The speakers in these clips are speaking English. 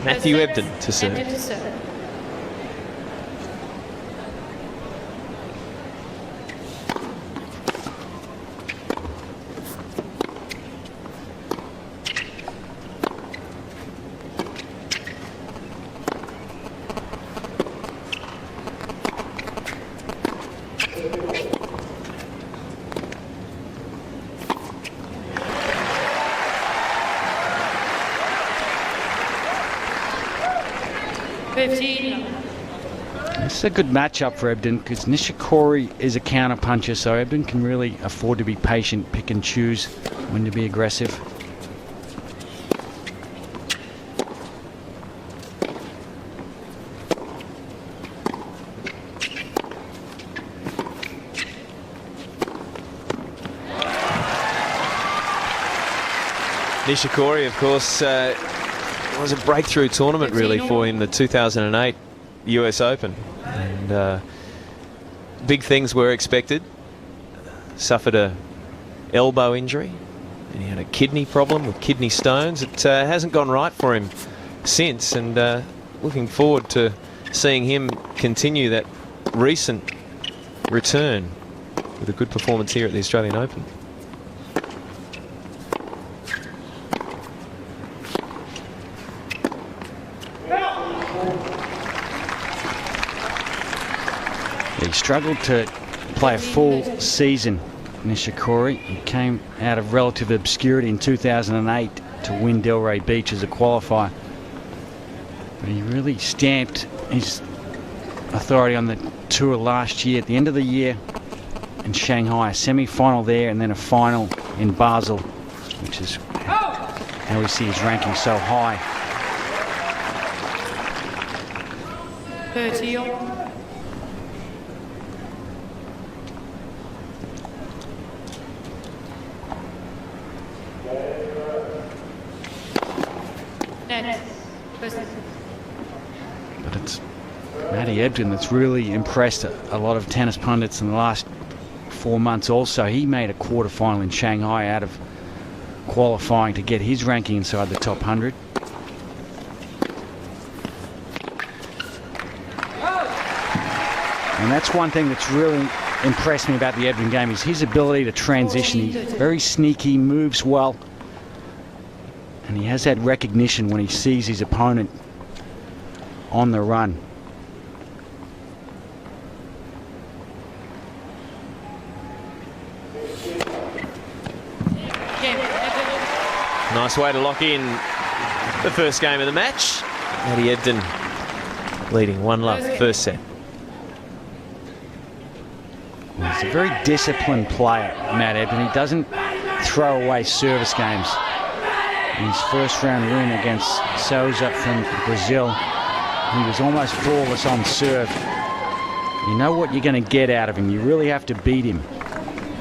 Matthew Ebden to serve. It's a good matchup for Ebden because Nishikori is a counter puncher, so Ebden can really afford to be patient, pick and choose when to be aggressive. Nishikori, of course, was a breakthrough tournament really for him, the 2008 US Open. And big things were expected. Suffered a elbow injury and he had a kidney problem with kidney stones. It hasn't gone right for him since, and looking forward to seeing him continue that recent return with a good performance here at the Australian Open. He struggled to play a full season, Nishikori. He came out of relative obscurity in 2008 to win Delray Beach as a qualifier. But he really stamped his authority on the tour last year. At the end of the year in Shanghai, a semi-final there and then a final in Basel, which is how we see his ranking so high. 30. But it's Matty Ebden that's really impressed a lot of tennis pundits in the last 4 months also. He made a quarterfinal in Shanghai out of qualifying to get his ranking inside the top 100. And that's one thing that's really impressed me about the Ebden game is his ability to transition. He's very sneaky, moves well. And he has that recognition when he sees his opponent on the run. Nice way to lock in the first game of the match. Matty Ebden leading 1-love first set. He's a very disciplined player, Matt Ebden. He doesn't throw away service games. In his first round win against Souza from Brazil, he was almost flawless on serve. You know what you're going to get out of him. You really have to beat him.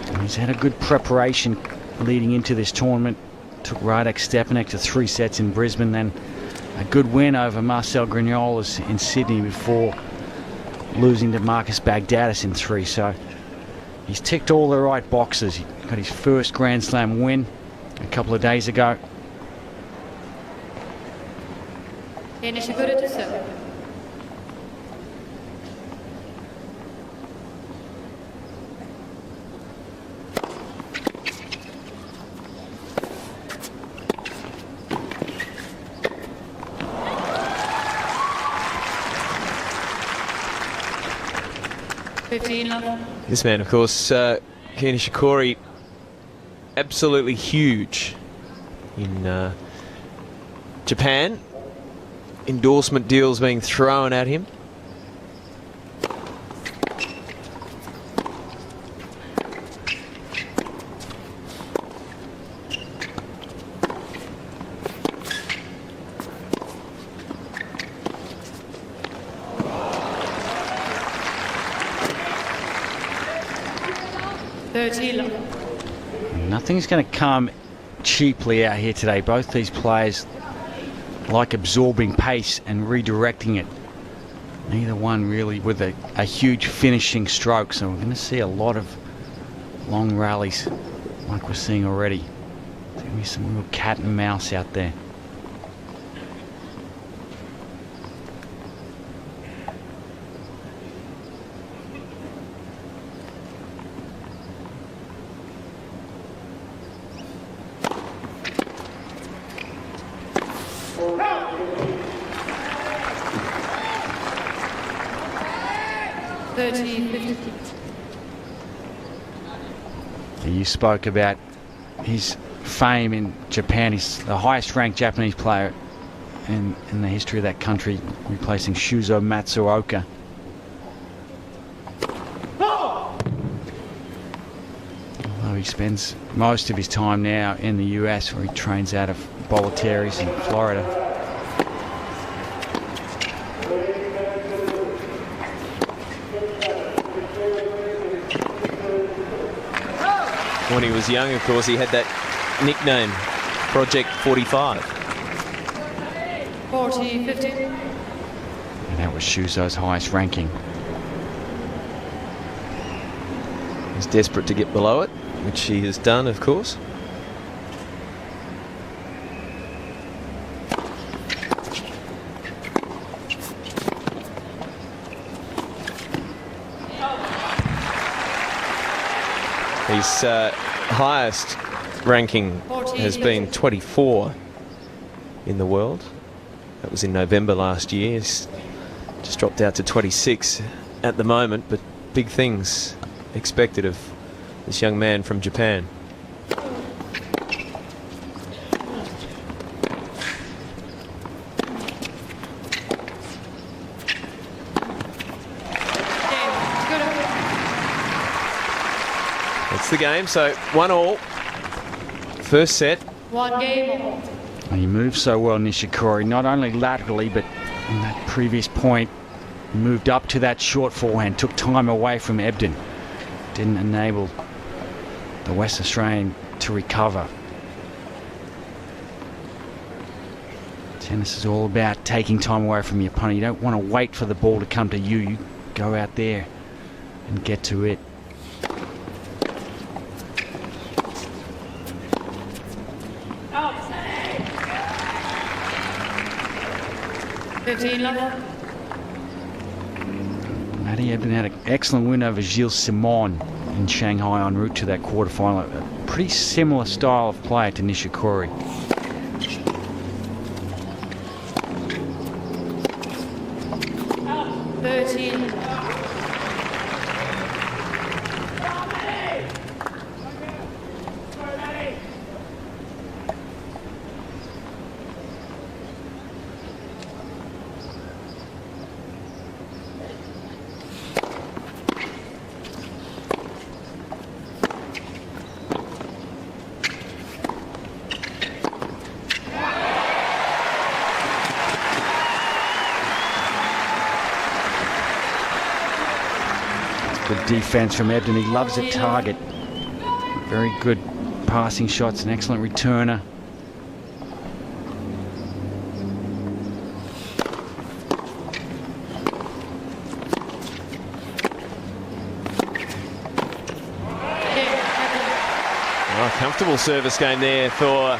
And he's had a good preparation leading into this tournament. Took Radek Stepanek to 3 sets in Brisbane, then a good win over Marcel Grignoles in Sydney before losing to Marcus Bagdatis in 3. So he's ticked all the right boxes. He got his first Grand Slam win a couple of days ago. Nishikori to serve. This man, of course, Nishikori, absolutely huge in Japan. Endorsement deals being thrown at him. Nothing's going to come cheaply out here today. Both these players like absorbing pace and redirecting it. Neither one really with a huge finishing stroke, so we're going to see a lot of long rallies like we're seeing already. There's going to be some real cat and mouse out there. 30-50. You spoke about his fame in Japan. He's the highest ranked Japanese player in the history of that country, replacing Shuzo Matsuoka. Although he spends most of his time now in the US, where he trains out of Boletaries in Florida. When he was young, of course, he had that nickname, Project 45. 40-50. And that was Shuzo's highest ranking. He's desperate to get below it, which he has done, of course. His highest ranking has been 24 in the world. That was in November last year. He's just dropped out to 26 at the moment, but big things expected of this young man from Japan. That's the game, so 1-1. First set. 1 game all. And he moves so well, Nishikori, not only laterally, but in that previous point, he moved up to that short forehand, took time away from Ebden. Didn't enable the West Australian to recover. Tennis is all about taking time away from your opponent. You don't want to wait for the ball to come to you. You go out there and get to it. Matty Ebden had an excellent win over Gilles Simon in Shanghai en route to that quarterfinal. A pretty similar style of play to Nishikori. Good defense from Ebden. He loves a target. Very good passing shots, an excellent returner. Oh, comfortable service game there for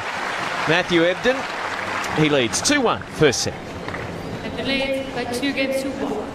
Matthew Ebden. He leads 2-1, first set. Ebden leads by 2 games to 1.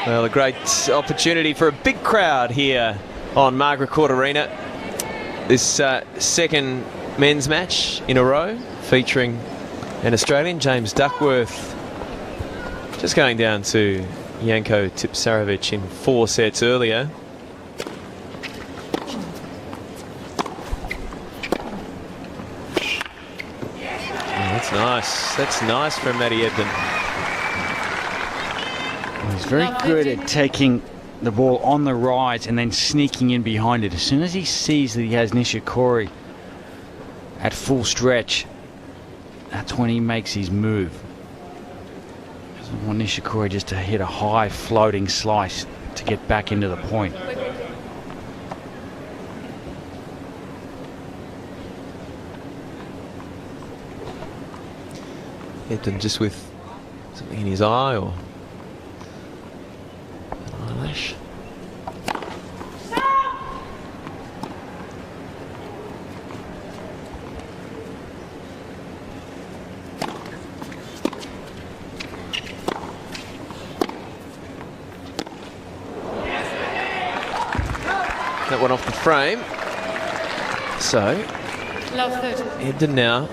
Well, a great opportunity for a big crowd here on Margaret Court Arena. This second men's match in a row featuring And Australian James Duckworth just going down to Janko Tipsarevic in 4 sets earlier. That's nice. That's nice from Matty Ebden. He's very good at taking the ball on the rise and then sneaking in behind it. As soon as he sees that he has Nishikori at full stretch, that's when he makes his move. He doesn't want Nishikori just to hit a high floating slice to get back into the point. Ebden just with something in his eye or an eyelash. That one off the frame. So Love 30. Ebden now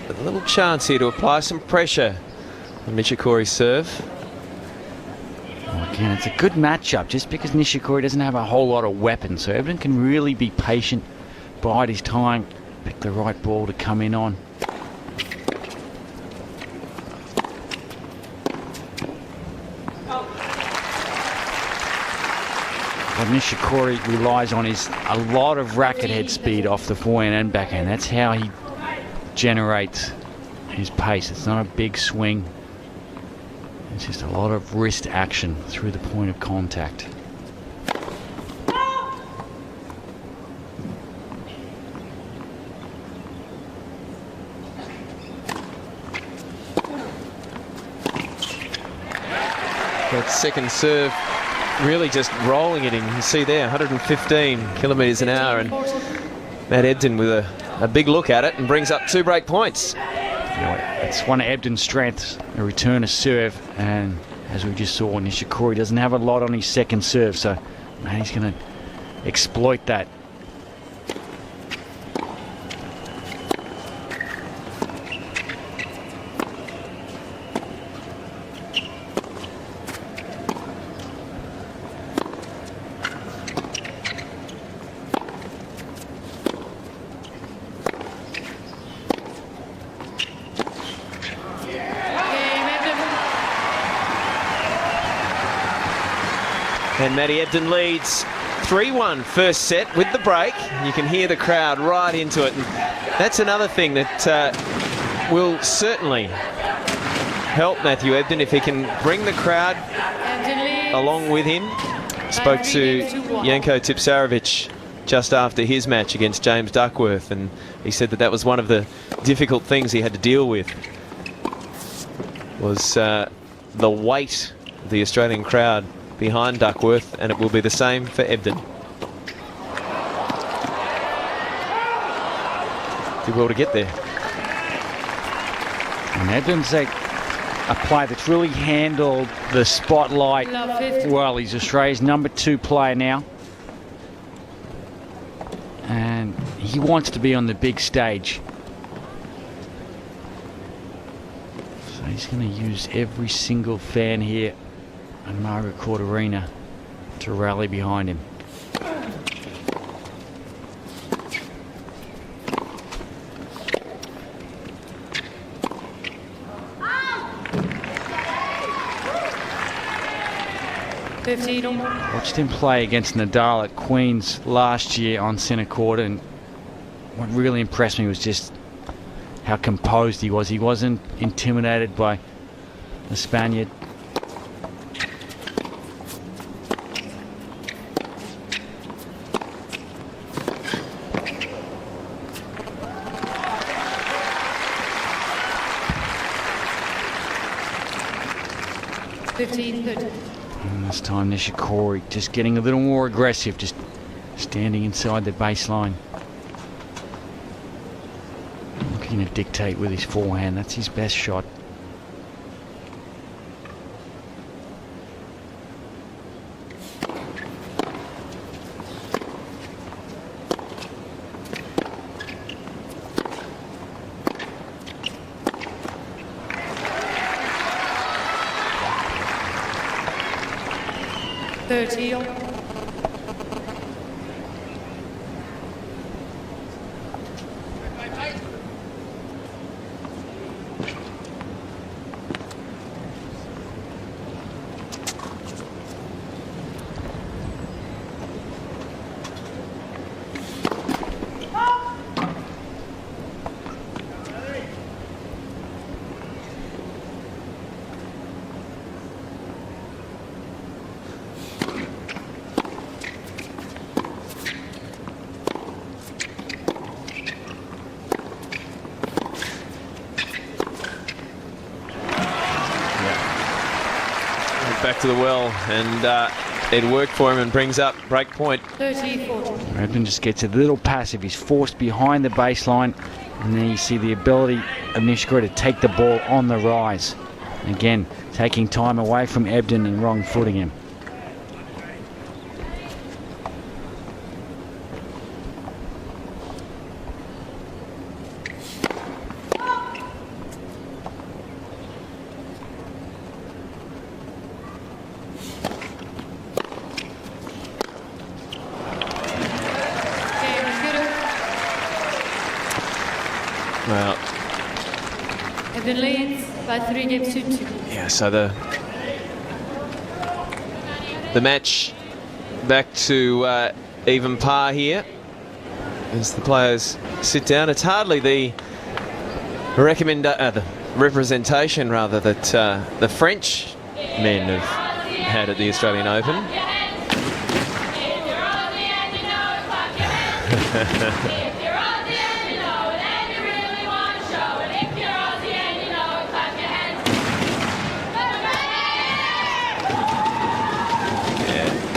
with a little chance here to apply some pressure on Nishikori's serve. Well, again, it's a good matchup just because Nishikori doesn't have a whole lot of weapons. So Ebden can really be patient, bide his time, pick the right ball to come in on. What Nishikori relies on is a lot of racket head speed off the forehand and backhand. That's how he generates his pace. It's not a big swing. It's just a lot of wrist action through the point of contact. That second serve really just rolling it in. You can see there 115 kilometres an hour, and Matt Ebden with a big look at it and brings up 2 break points. It's one of Ebden's strengths, a return to serve, and as we just saw, Nishikori doesn't have a lot on his second serve, so man, he's going to exploit that. And Matty Ebden leads 3-1 first set with the break. You can hear the crowd right into it. And that's another thing that will certainly help Matthew Ebden if he can bring the crowd along with him. Spoke to Janko Tipsarevic just after his match against James Duckworth, and he said that was one of the difficult things he had to deal with, was the weight of the Australian crowd behind Duckworth, and it will be the same for Ebden. Did well to get there. And Ebden's a player that's really handled the spotlight well. He's Australia's #2 player now, and he wants to be on the big stage. So he's going to use every single fan here and Margaret Court Arena to rally behind him. Watched him play against Nadal at Queen's last year on centre court, and what really impressed me was just how composed he was. He wasn't intimidated by the Spaniard. And this time Nishikori just getting a little more aggressive, just standing inside the baseline. Looking to dictate with his forehand. That's his best shot. 30 all. Back to the well, and it worked for him and brings up break point. 30-40. Ebden just gets a little passive. He's forced behind the baseline, and then you see the ability of Nishikori to take the ball on the rise. Again, taking time away from Ebden and wrong footing him. Well, Ebden leads by 3 games to 2. yeah, so the match back to even par here as the players sit down. It's hardly the representation rather that the French men have had at the Australian Open.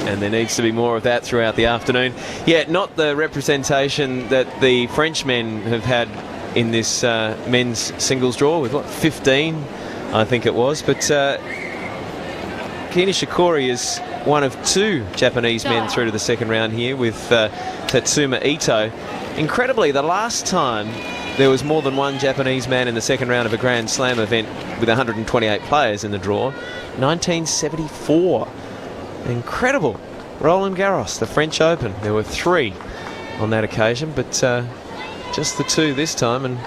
And there needs to be more of that throughout the afternoon. Yeah, not the representation that the French men have had in this men's singles draw with, what, 15, I think it was. But Nishikori is one of 2 Japanese men through to the second round here with Tatsuma Ito. Incredibly, the last time there was more than one Japanese man in the second round of a Grand Slam event with 128 players in the draw, 1974. Incredible. Roland Garros, the French Open. There were 3 on that occasion, but just the 2 this time, and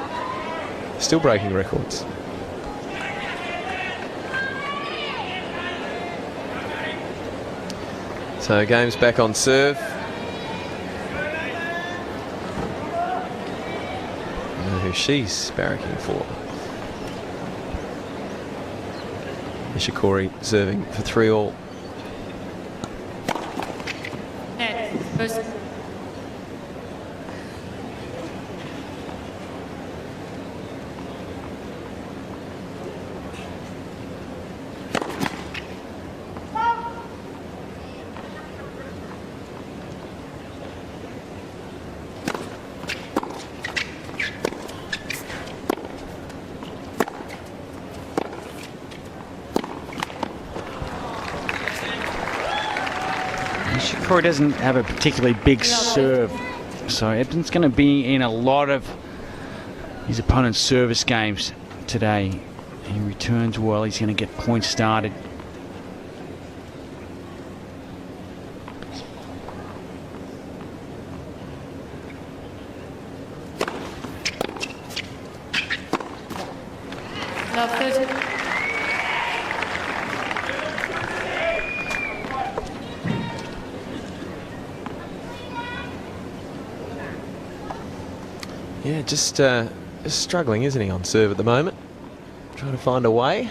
still breaking records. So game's back on serve. I know who she's barracking for. Nishikori serving for 3 all. First. Nishikori doesn't have a particularly big serve, so Ebden's going to be in a lot of his opponent's service games today. He returns well, he's going to get points started. Love 30. Yeah, just struggling, isn't he, on serve at the moment? Trying to find a way.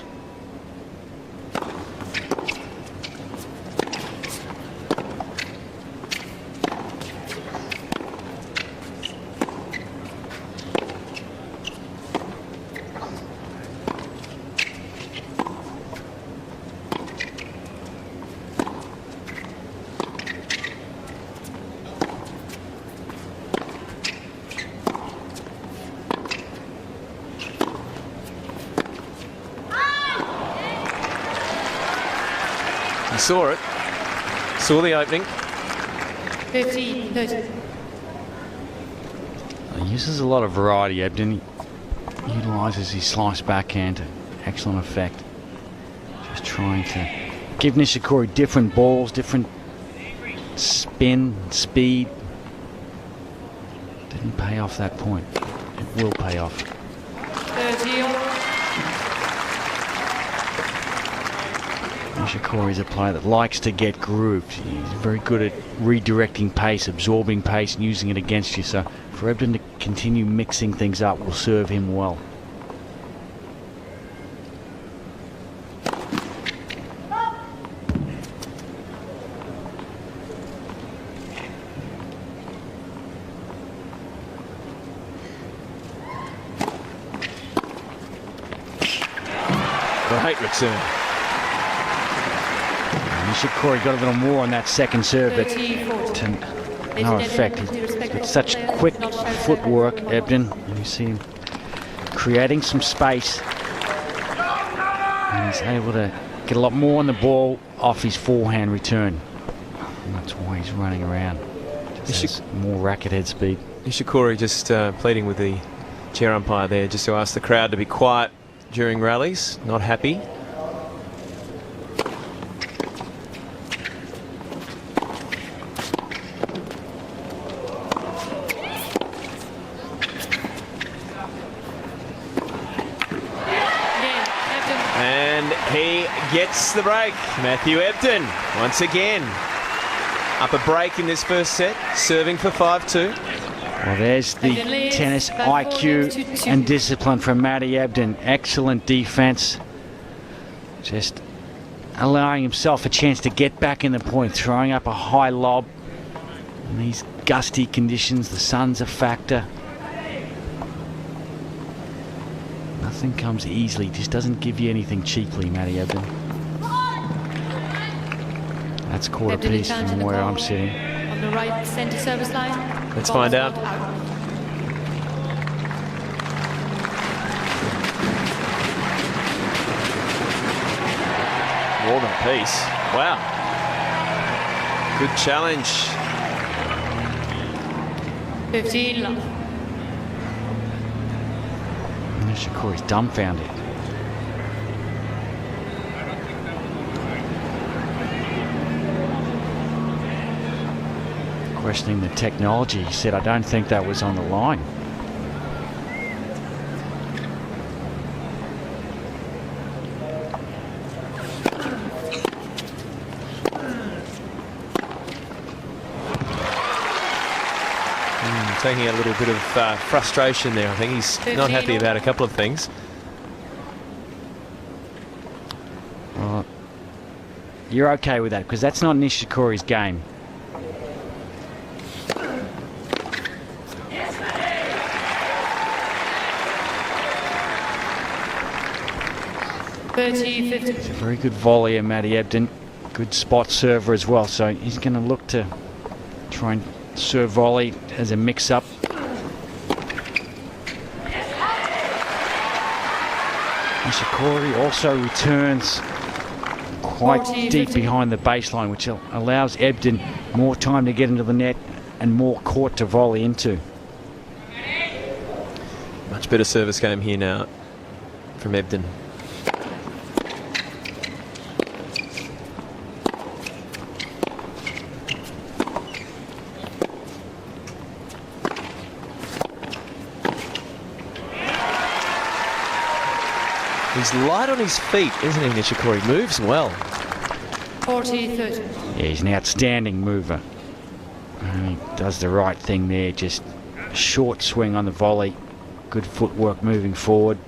He saw it, saw the opening. 15-30. He uses a lot of variety, Ebden. He utilises his slice backhand to excellent effect. Just trying to give Nishikori different balls, different spin, speed. Didn't pay off that point. It will pay off. 30 all. Nishikori is a player that likes to get grooved. He's very good at redirecting pace, absorbing pace, and using it against you. So for Ebden to continue mixing things up will serve him well. Great return. Nishikori got a little more on that second serve, but 30-40. to no effect. He's got such quick footwork, Ebden, and you see him creating some space. And he's able to get a lot more on the ball off his forehand return. And that's why he's running around. Just has more racket head speed. Nishikori just pleading with the chair umpire there just to ask the crowd to be quiet during rallies. Not happy. And he gets the break. Matthew Ebden, once again, up a break in this first set, serving for 5-2. Well, there's the tennis IQ and discipline from Matty Ebden. Excellent defense. Just allowing himself a chance to get back in the point, throwing up a high lob. In these gusty conditions, the sun's a factor. Nothing comes easily, just doesn't give you anything cheaply, Matty Ebden. That's quarter piece from where I'm sitting. On the right centre service line. Let's find out. More than a piece. Wow. Good challenge. 15 love. Nishikori's dumbfounded. Questioning the technology, he said, I don't think that was on the line. Taking a little bit of frustration there. I think he's not happy about a couple of things. Well, you're okay with that because that's not Nishikori's game. He's a very good volleyer, Matty Ebden. Good spot server as well. So he's going to look to try and serve volley as a mix-up. Nishikori also returns quite deep behind the baseline, which allows Ebden more time to get into the net and more court to volley into. Much better service game here now from Ebden. He's light on his feet, isn't he, Nishikori? Moves well. 40-30. Yeah, he's an outstanding mover. And he does the right thing there. Just a short swing on the volley. Good footwork moving forward.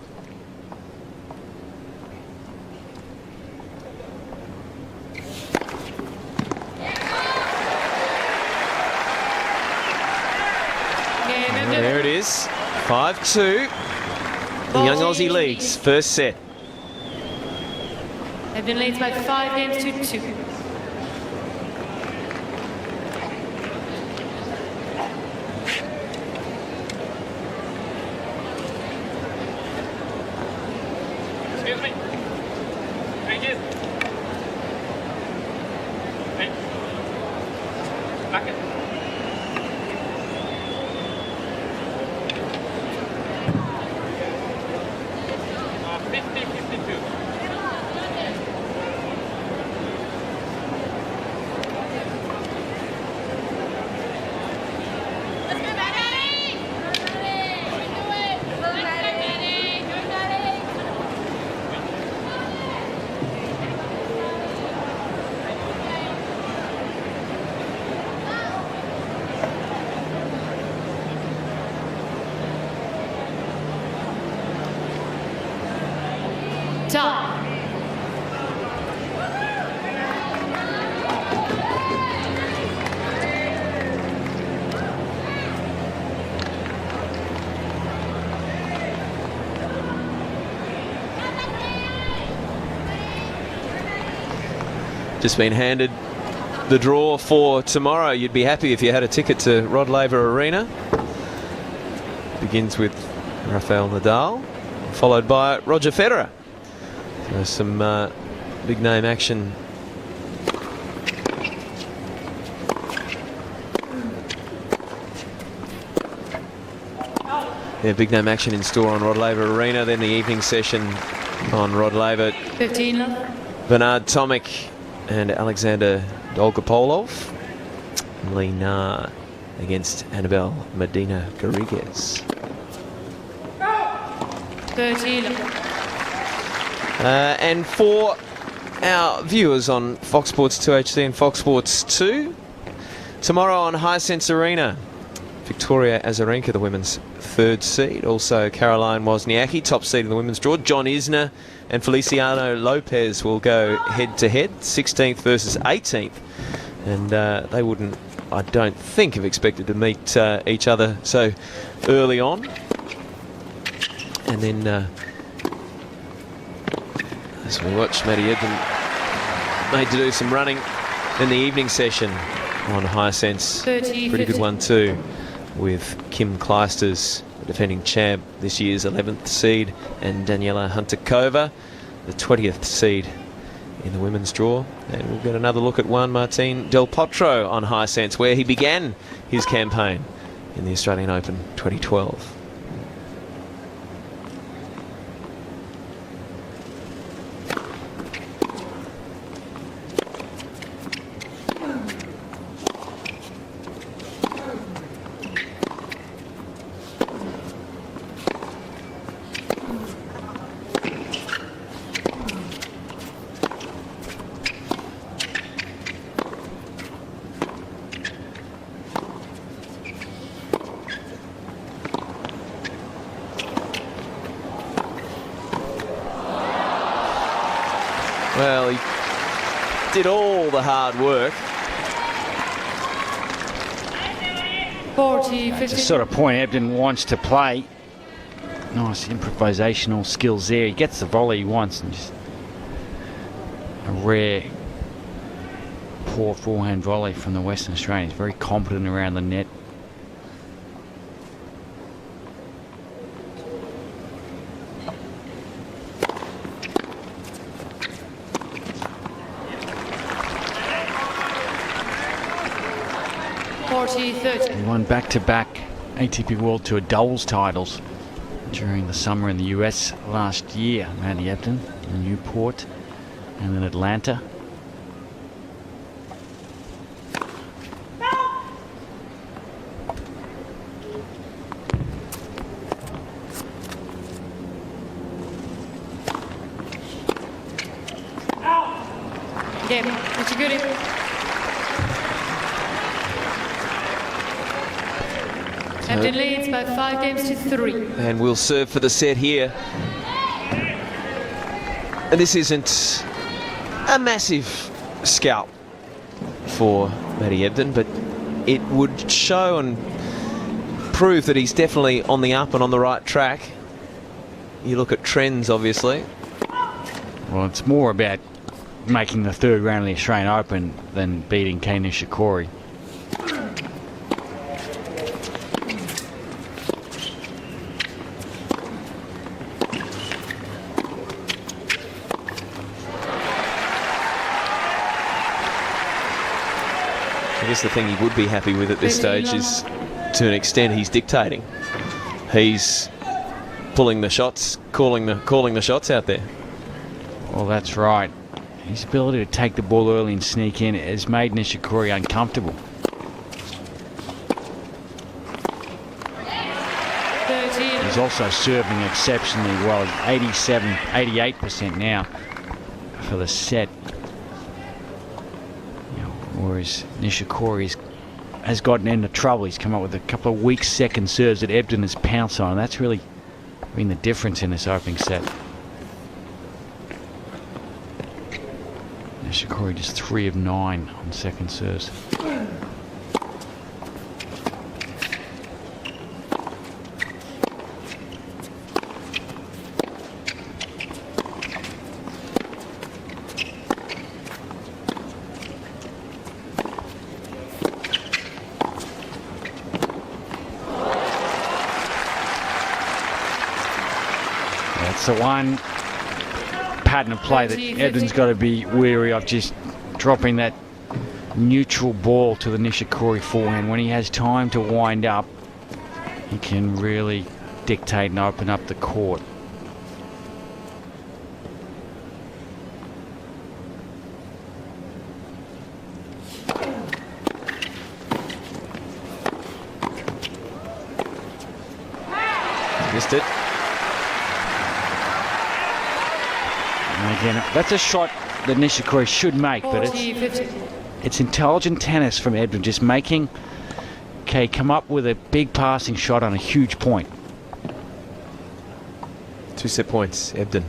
Well, there it is. 5-2. The young Aussie leads first set. Ebden leads by 5 games to 2. Excuse me. Thank you. Hey. Back it. 50-52. Time. Just been handed the draw for tomorrow. You'd be happy if you had a ticket to Rod Laver Arena. Begins with Rafael Nadal, followed by Roger Federer. So some big name action. Yeah, big name action in store on Rod Laver Arena. Then the evening session on Rod Laver. 15 love. Bernard Tomic and Alexander Dolgopolov. Lina against Annabelle Medina Garrigues. 13 love. And for our viewers on Fox Sports 2 HD and Fox Sports 2, tomorrow on Hisense Arena, Victoria Azarenka, the women's third seed. Also Caroline Wozniacki, top seed in the women's draw. John Isner and Feliciano Lopez will go head-to-head, 16th versus 18th. And they wouldn't, I don't think, have expected to meet each other so early on. And then, as we watch, Maddie Ebden made to do some running in the evening session on Hisense. Pretty good one too, with Kim Clijsters, the defending champ, this year's 11th seed, and Daniela Huntakova, the 20th seed in the women's draw. And we'll get another look at Juan Martín Del Potro on Hisense, where he began his campaign in the Australian Open 2012. Well, he did all the hard work. 40, It's 50. the sort of point Ebden wants to play. Nice improvisational skills there. He gets the volley he wants, and just a rare poor forehand volley from the Western Australians. Very competent around the net. He won back-to-back ATP World Tour doubles titles during the summer in the US last year. Matty Ebden in Newport and in Atlanta. Game. Nishikori. Ebden leads by 5-3. And we'll serve for the set here. And this isn't a massive scalp for Matty Ebden, but it would show and prove that he's definitely on the up and on the right track. You look at trends, obviously. Well, it's more about making the third round of the Australian Open than beating Kei Nishikori. I guess the thing he would be happy with at this stage is, to an extent, he's dictating. He's pulling the shots, calling the shots out there. Well, that's right. His ability to take the ball early and sneak in has made Nishikori uncomfortable. 13. He's also serving exceptionally well. 88% now for the set. Whereas Nishikori has gotten into trouble. He's come up with a couple of weak second serves that Ebden has pounced on. That's really been the difference in this opening set. Nishikori just 3 of 9 on second serves. That's the one pattern of play that Ebden's got to be wary of, just dropping that neutral ball to the Nishikori forehand. When he has time to wind up, he can really dictate and open up the court. Missed it. And again, that's a shot that Nishikori should make, but it's intelligent tennis from Ebden, just making Kay come up with a big passing shot on a huge point. 2 set points, Ebden.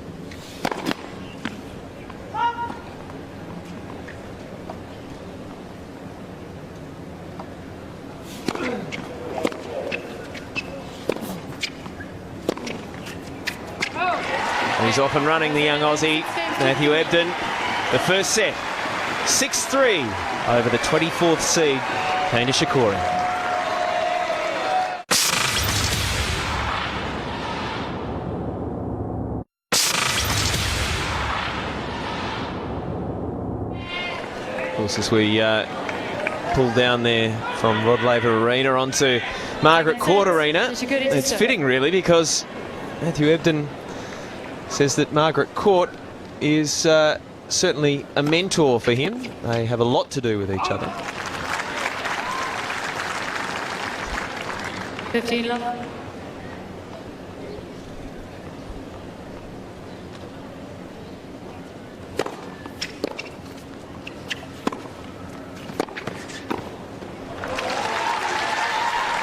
He's off and running, the young Aussie, Matthew Ebden. The first set, 6-3 over the 24th seed, Kei Nishikori. Of course, as we pull down there from Rod Laver Arena onto Margaret Court Arena, it's fitting really, because Matthew Ebden says that Margaret Court is certainly a mentor for him. They have a lot to do with each other. 15 love.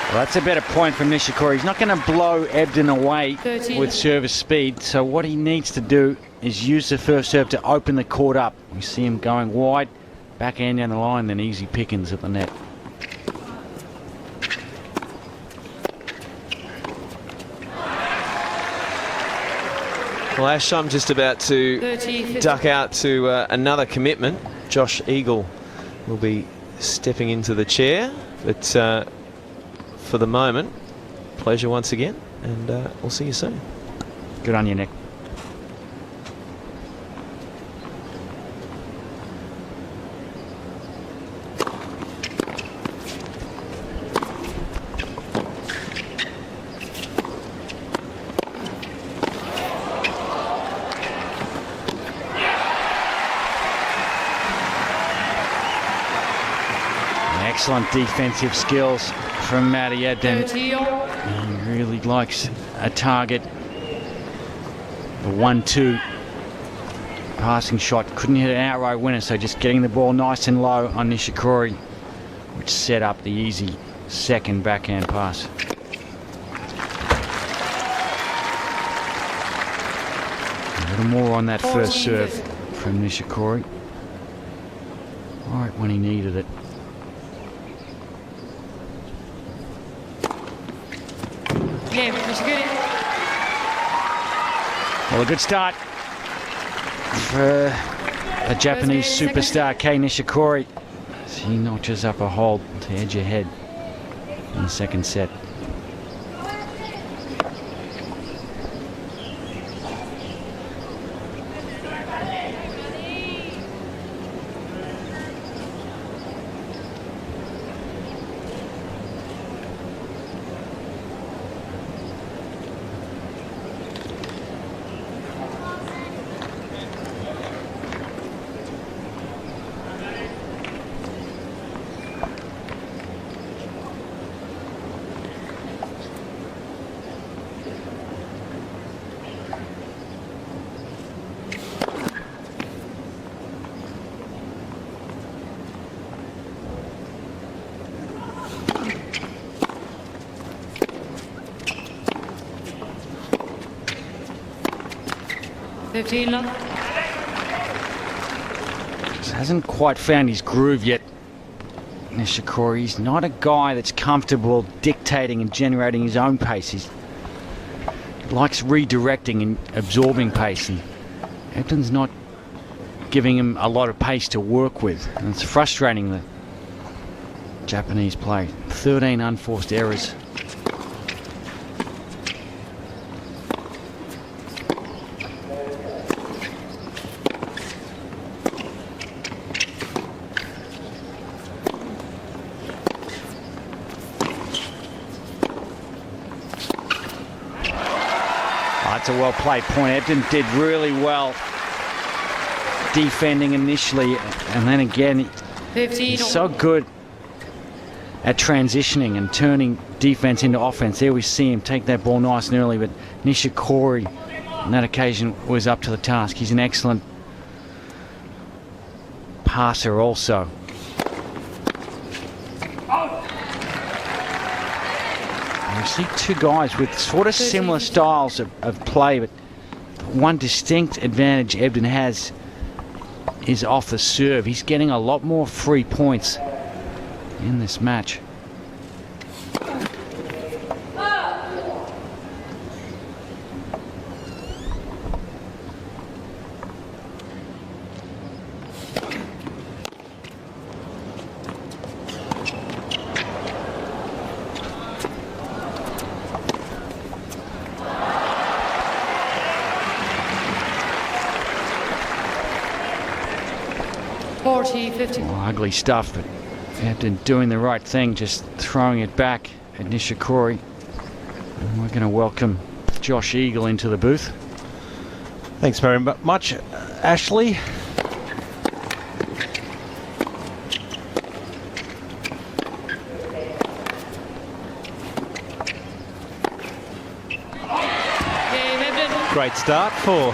Well, that's a better point from Nishikori. He's not going to blow Ebden away 13. with service speed, so what he needs to do is use the first serve to open the court up. We see him going wide, backhand down the line, then easy pickings at the net. Well, Ash, I'm just about to 30, duck out to another commitment. Josh Eagle will be stepping into the chair, but for the moment, pleasure once again, and we'll see you soon. Good on you, Nick. Excellent defensive skills from Matty Ebden. He really likes a target. The 1-2 passing shot. Couldn't hit an outright winner, so just getting the ball nice and low on Nishikori, which set up the easy second backhand pass. A little more on that first serve from Nishikori. Right when he needed it. Well, a good start for a Japanese superstar, Kei Nishikori, as he notches up a hole to edge ahead in the second set. hasn't quite found his groove yet. Nishikori, he's not a guy that's comfortable dictating and generating his own pace. He likes redirecting and absorbing pace, and Ebden's not giving him a lot of pace to work with, and it's frustrating, the Japanese play. 13 unforced errors. That's a well played point. Ebden did really well defending initially, and then again, 15. he's so good at transitioning and turning defense into offense. There we see him take that ball nice and early, but Nishikori on that occasion was up to the task. He's an excellent passer also. You see two guys with sort of similar styles of play, but one distinct advantage Ebden has is off the serve. He's getting a lot more free points in this match. Ugly stuff, but Ebden doing the right thing, just throwing it back at Nishikori. And we're going to welcome Josh Eagle into the booth. Thanks very much, Ashley. Great start for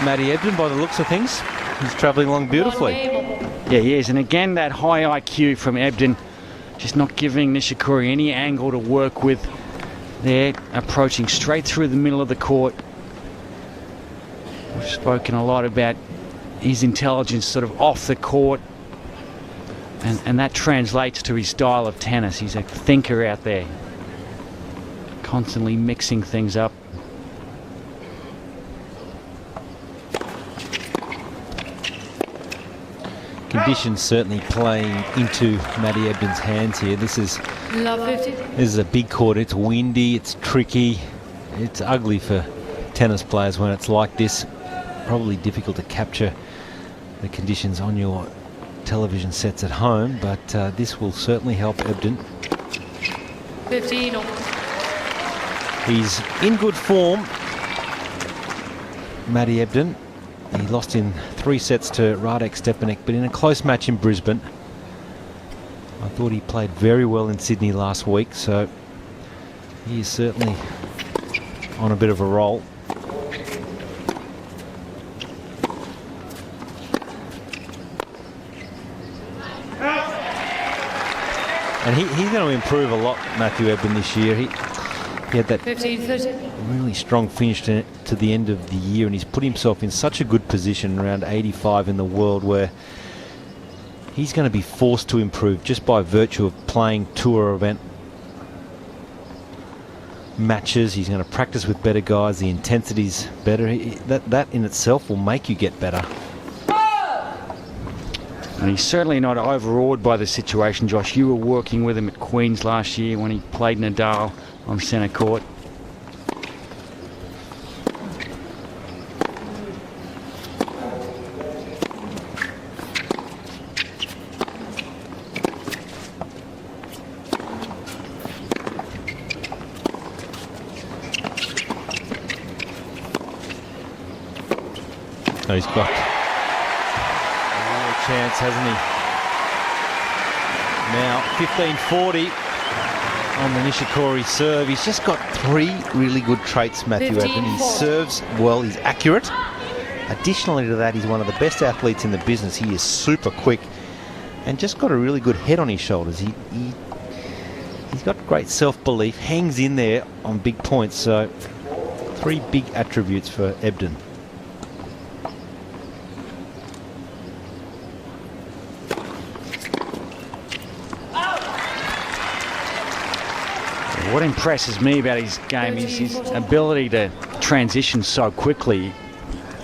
Matty Ebden by the looks of things. He's travelling along beautifully. Yeah, he is. And again, that high IQ from Ebden, just not giving Nishikori any angle to work with. They're approaching straight through the middle of the court. We've spoken a lot about his intelligence sort of off the court, and that translates to his style of tennis. He's a thinker out there, constantly mixing things up. Conditions certainly playing into Matty Ebden's hands here. This is a big court. It's windy, it's tricky, it's ugly for tennis players when it's like this. Probably difficult to capture the conditions on your television sets at home, but this will certainly help Ebden. 15. He's in good form, Matty Ebden. He lost in 3 sets to Radek Stepanek, but in a close match in Brisbane. I thought he played very well in Sydney last week, so he is certainly on a bit of a roll. And he's going to improve a lot, Matthew Ebden, this year. He had that 15. really strong finish to the end of the year, and he's put himself in such a good position, around 85 in the world, where he's going to be forced to improve just by virtue of playing tour event matches. He's going to practice with better guys. The intensity's better. That in itself will make you get better. And he's certainly not overawed by the situation, Josh. You were working with him at Queen's last year when he played Nadal on centre court. Oh, he's got a real chance, hasn't he? Now 15-40 on the Nishikori serve. He's just got 3 really good traits, Matthew Ebden. He serves well, he's accurate. Additionally to that, he's one of the best athletes in the business. He is super quick and just got a really good head on his shoulders. He's got great self-belief, hangs in there on big points. So 3 big attributes for Ebden. What impresses me about his game is his ability to transition so quickly.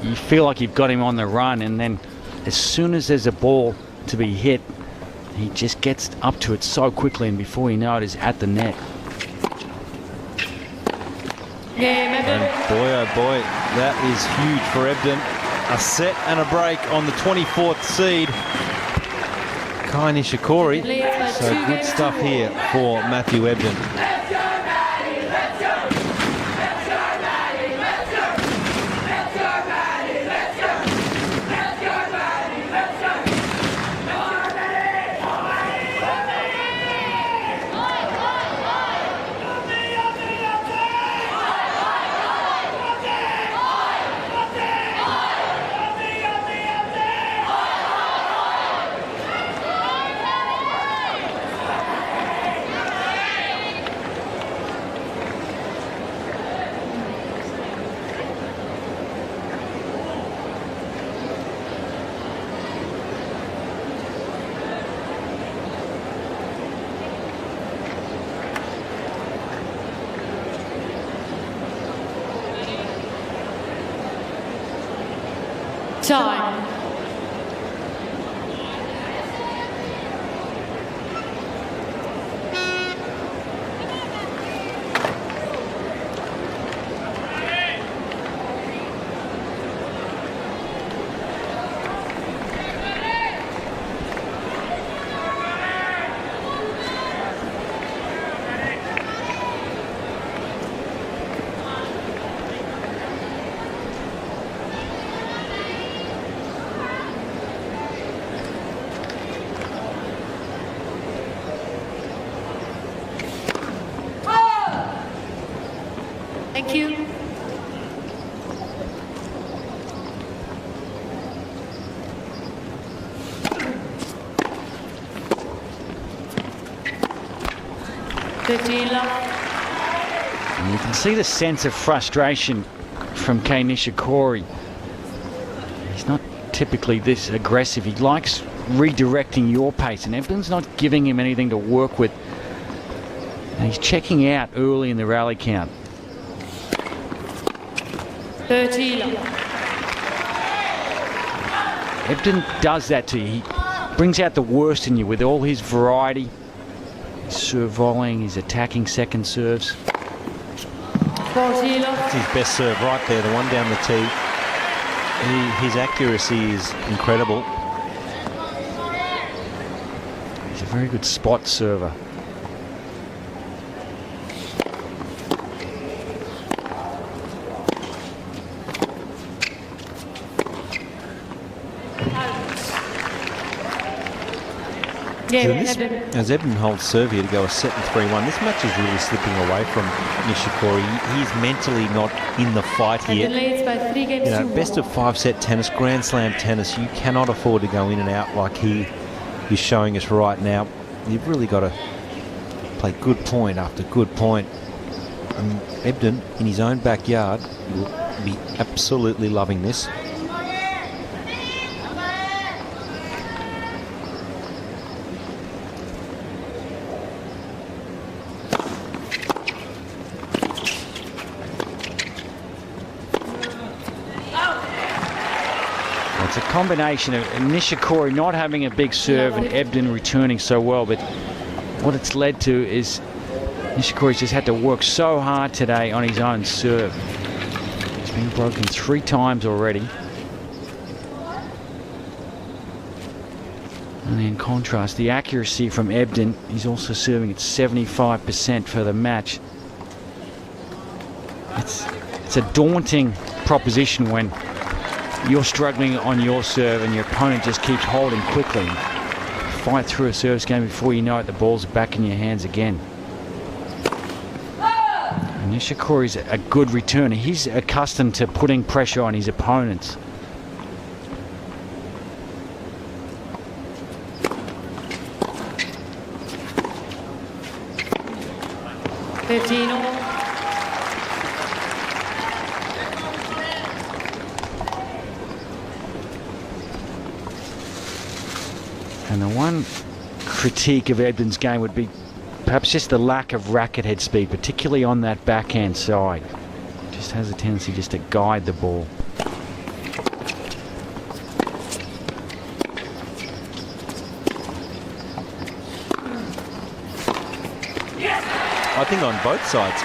You feel like you've got him on the run, and then as soon as there's a ball to be hit, he just gets up to it so quickly, and before you know it, is at the net. And boy, oh boy, that is huge for Ebden. A set and a break on the 24th seed, Kai Nishikori. So good stuff here for Matthew Ebden. Time. Thank you. And you can see the sense of frustration from Kai Nishikori. He's not typically this aggressive. He likes redirecting your pace, and Ebden's not giving him anything to work with. And he's checking out early in the rally count. 30. Ebden does that to you. He brings out the worst in you with all his variety, his serve volleying, his attacking second serves. 40. That's his best serve right there, the one down the tee. His accuracy is incredible. He's a very good spot server. As Ebden holds serve here to go a set and 3-1, this match is really slipping away from Nishikori. He's mentally not in the fight here. You know, best of 5 set tennis, Grand Slam tennis, you cannot afford to go in and out like he is showing us right now. You've really got to play good point after good point. And Ebden, in his own backyard, will be absolutely loving this. It's a combination of Nishikori not having a big serve and Ebden returning so well, but what it's led to is Nishikori's just had to work so hard today on his own serve. He's been broken 3 times already. And in contrast, the accuracy from Ebden, he's also serving at 75% for the match. It's a daunting proposition when you're struggling on your serve and your opponent just keeps holding quickly. Fight through a service game before you know it, the ball's back in your hands again. And Nishikori's a good returner. He's accustomed to putting pressure on his opponents. And the one critique of Ebden's game would be perhaps just the lack of racket head speed, particularly on that backhand side. Just has a tendency just to guide the ball. I think on both sides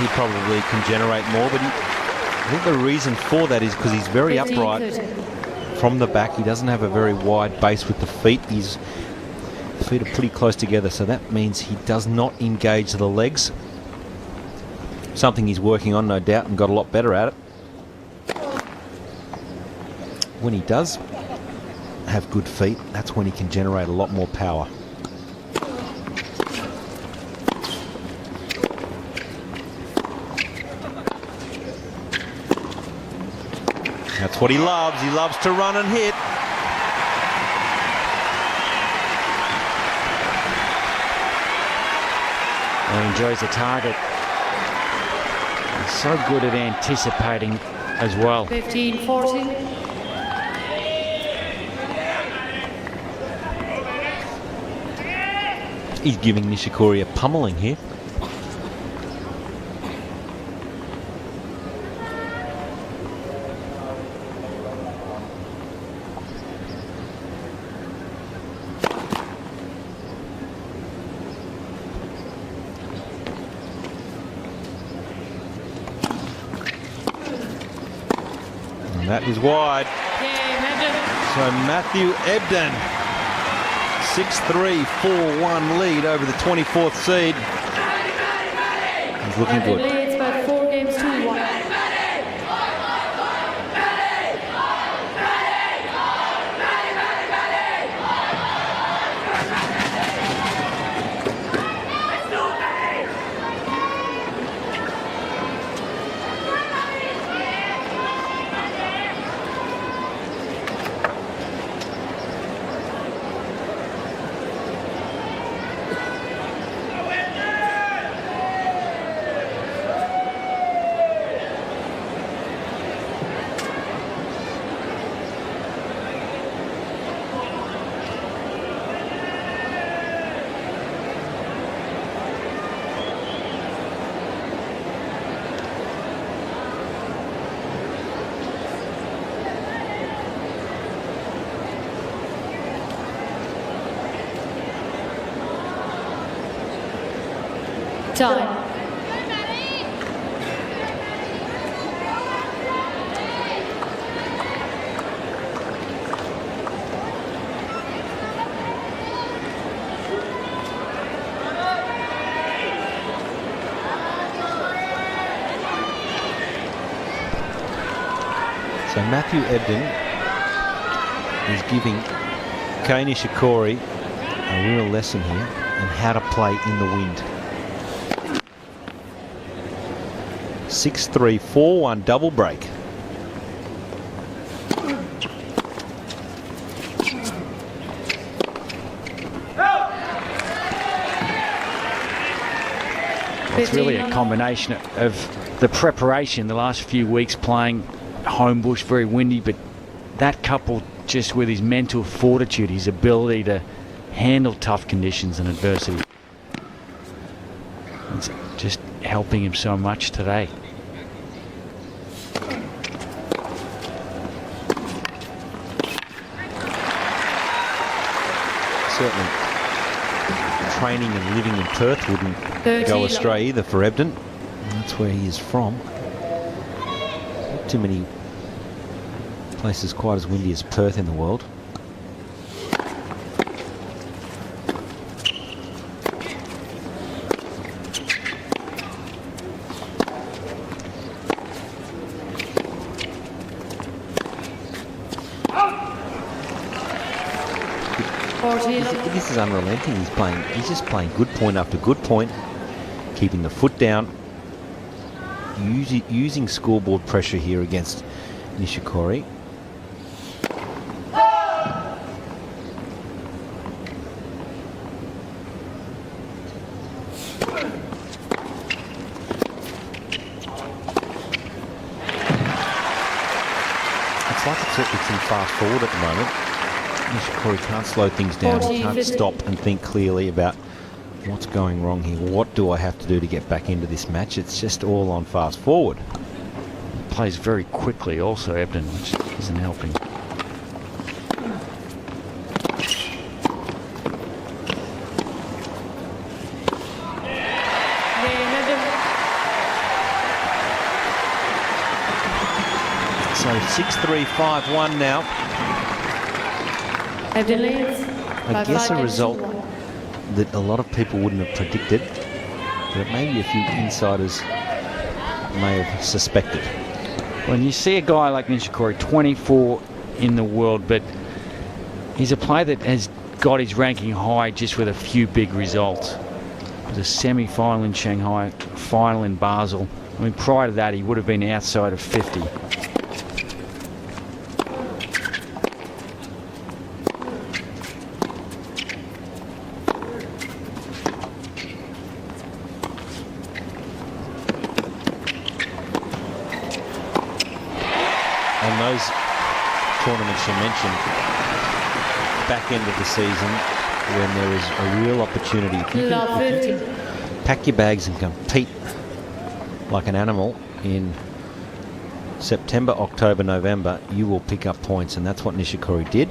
he probably can generate more, but I think the reason for that is because he's very 15, upright 30. from the back. He doesn't have a very wide base with the feet. His feet are pretty close together, so that means he does not engage the legs. Something he's working on, no doubt, and got a lot better at it. When he does have good feet, that's when he can generate a lot more power. That's what he loves. He loves to run and hit. And he enjoys the target. He's so good at anticipating as well. 15, 40. He's giving Nishikori a pummeling here. That is wide. So Matthew Ebden, 6-3, 4-1 lead over the 24th seed. He's looking good. Leads by 4 games to 1. Time. So Matthew Ebden is giving Kei Nishikori a real lesson here on how to play in the wind. 6-3, 4-1 double break. It's really a combination of the preparation the last few weeks playing home bush, very windy, but that coupled just with his mental fortitude, his ability to handle tough conditions and adversity. It's just helping him so much today. Certainly training and living in Perth wouldn't go astray either for Ebden. That's where he is from. Not too many places quite as windy as Perth in the world. This is unrelenting. He's just playing good point after good point, keeping the foot down, using scoreboard pressure here against Nishikori. It's like it's in fast forward at the moment. Nishikori can't slow things down. He can't stop and think clearly about what's going wrong here? What do I have to do to get back into this match? It's just all on fast forward. Plays very quickly also, Ebden, which isn't helping. So 6-3, 5-1 now. Ebden leads I by guess 5 a games to result 1. that a lot of people wouldn't have predicted, but maybe a few insiders may have suspected. When you see a guy like Nishikori, 24 in the world, but he's a player that has got his ranking high just with a few big results. It was a semi-final in Shanghai, final in Basel. I mean, prior to that, he would have been outside of 50. And those tournaments you mentioned, back end of the season, when there is a real opportunity, if you Love can 50. pack your bags and compete like an animal in September, October, November, you will pick up points, and that's what Nishikori did.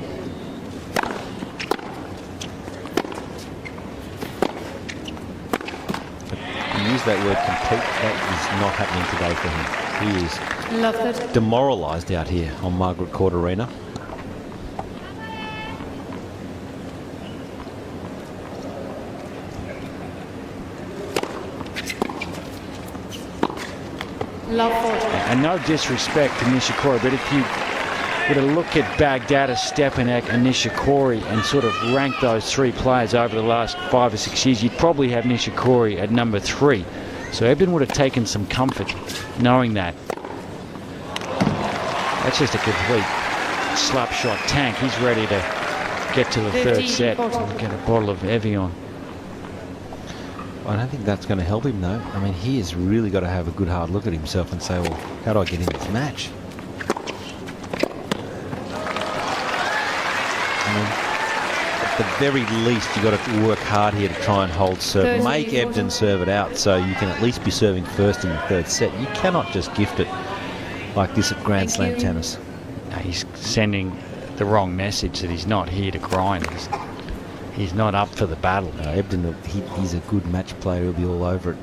But you use that word compete, that is not happening today for him. He is Love 30. demoralised out here on Margaret Court Arena. Love 40. And no disrespect to Nishikori, but if you were to look at Baghdad, Stepanek and Nishikori and sort of rank those three players over the last 5 or 6 years, you'd probably have Nishikori at number 3. So Ebden would have taken some comfort knowing that. That's just a complete slap shot tank. He's ready to get to the third set and get a bottle of Evian. I don't think that's going to help him, though. I mean, he has really got to have a good hard look at himself and say, well, how do I get in this match? I mean, at the very least, you've got to work hard here to try and hold serve. Make Ebden serve it out so you can at least be serving first in the third set. You cannot just gift it like this at Grand Slam tennis. He's sending the wrong message that he's not here to grind. He's not up for the battle. Ebden, he's a good match player. He'll be all over it.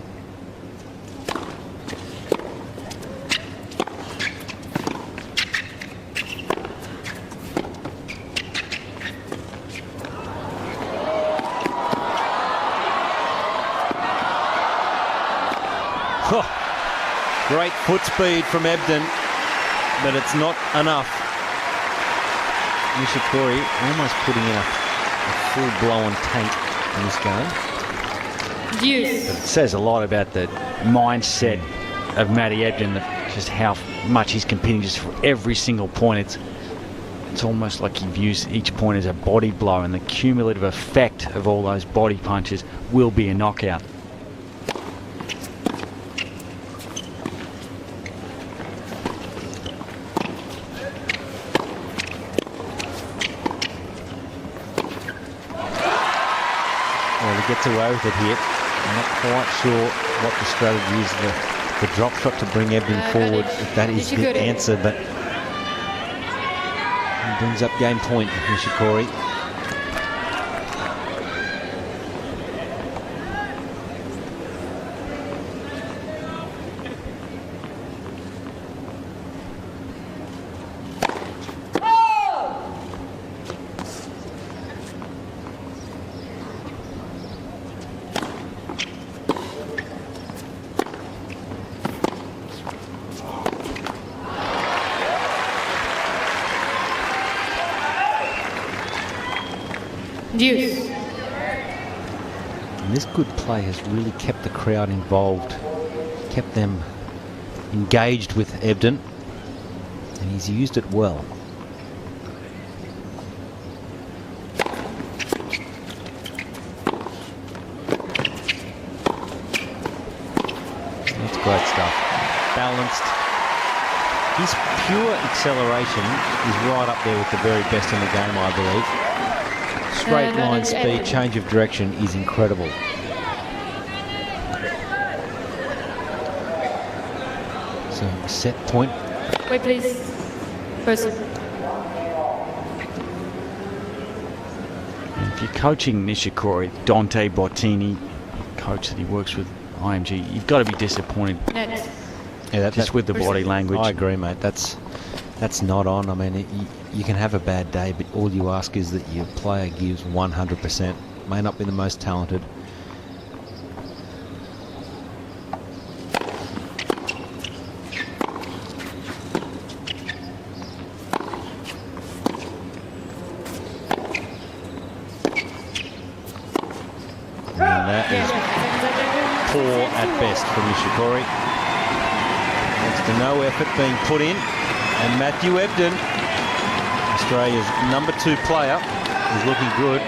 Great foot speed from Ebden, but it's not enough. Nishikori almost putting in a full-blown tank in this game. Deuce. It says a lot about the mindset of Matty Ebden, that just how much he's competing just for every single point. It's almost like he views each point as a body blow, and the cumulative effect of all those body punches will be a knockout. Well, he gets away with it here. I'm not quite sure what the strategy is. The drop shot to bring Ebden forward, if that is the answer, but he brings up game point, Nishikori. Deuce. And this good play has really kept the crowd involved, kept them engaged with Ebden, and he's used it well. That's great stuff. Balanced. His pure acceleration is right up there with the very best in the game, I believe. Straight line speed, change of direction is incredible. So a set point. Wait, please. Person. And if you're coaching Nishikori, Dante Bottini, coach that he works with IMG, you've got to be disappointed Net. Yeah, just with the body language. I agree, mate. That's not on. I mean, you can have a bad day, but all you ask is that your player gives 100%. May not be the most talented. And that is poor at best from Nishikori. Next to no effort being put in. And Matthew Ebden, Australia's number 2 player, is looking good.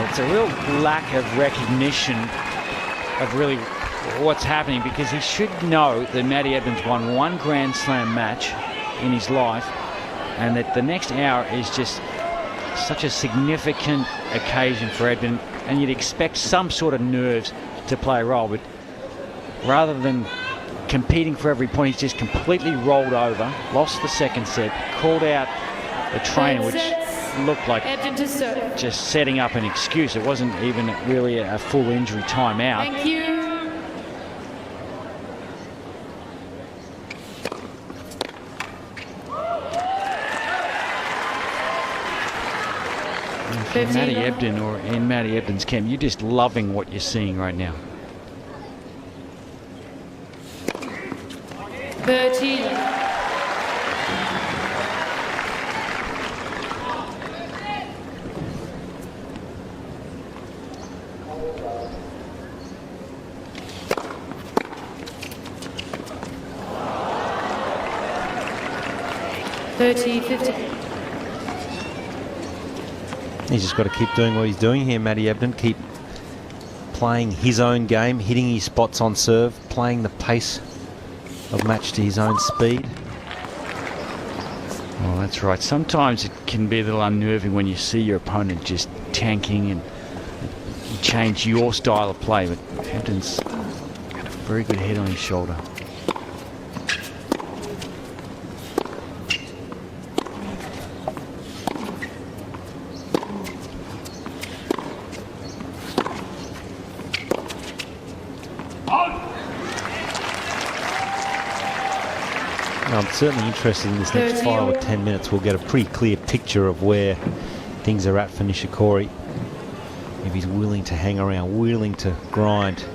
It's a real lack of recognition of really what's happening, because he should know that Matty Ebden's won 1 Grand Slam match in his life, and that the next hour is just such a significant occasion for Ebden, and you'd expect some sort of nerves to play a role, but rather than competing for every point, he's just completely rolled over, lost the second set, called out the trainer, which looked like Ebden to serve. just setting up an excuse. It wasn't even really a full injury timeout. Thank you. If you're Matty Ebden or in Matty Ebden's camp, you're just loving what you're seeing right now. 13. He's just got to keep doing what he's doing here, Matty Ebden. Keep playing his own game, hitting his spots on serve, playing the pace of match to his own speed. Oh, that's right. Sometimes it can be a little unnerving when you see your opponent just tanking and you change your style of play, but Ebden's got a very good head on his shoulder. I'm certainly interested in this next 5 or 10 minutes. We'll get a pretty clear picture of where things are at for Nishikori. If he's willing to hang around, willing to grind,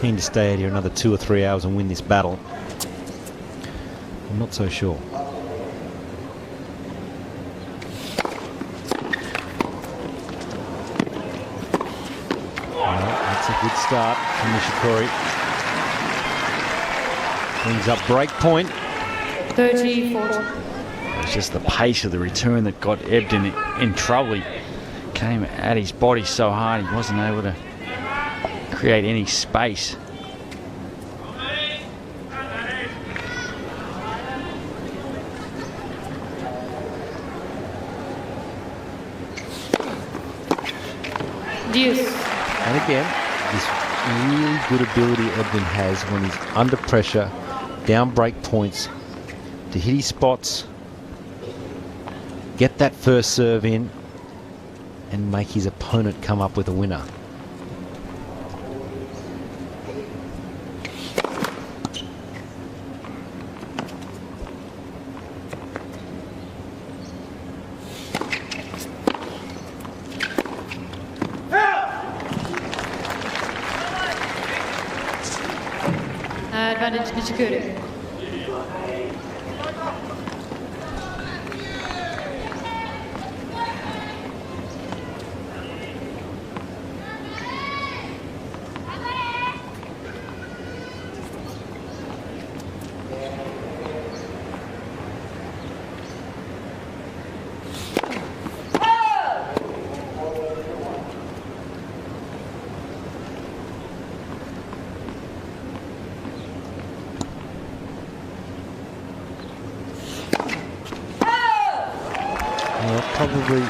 keen to stay out here another 2 or 3 hours and win this battle. I'm not so sure. Well, that's a good start from Nishikori. Brings up break point. 30-40. It's just the pace of the return that got Ebden in trouble. He came at his body so hard he wasn't able to create any space. Deuce. And again, this really good ability Ebden has when he's under pressure, down break points, to hit his spots, get that first serve in, and make his opponent come up with a winner. Advantage Nishikori. Well, probably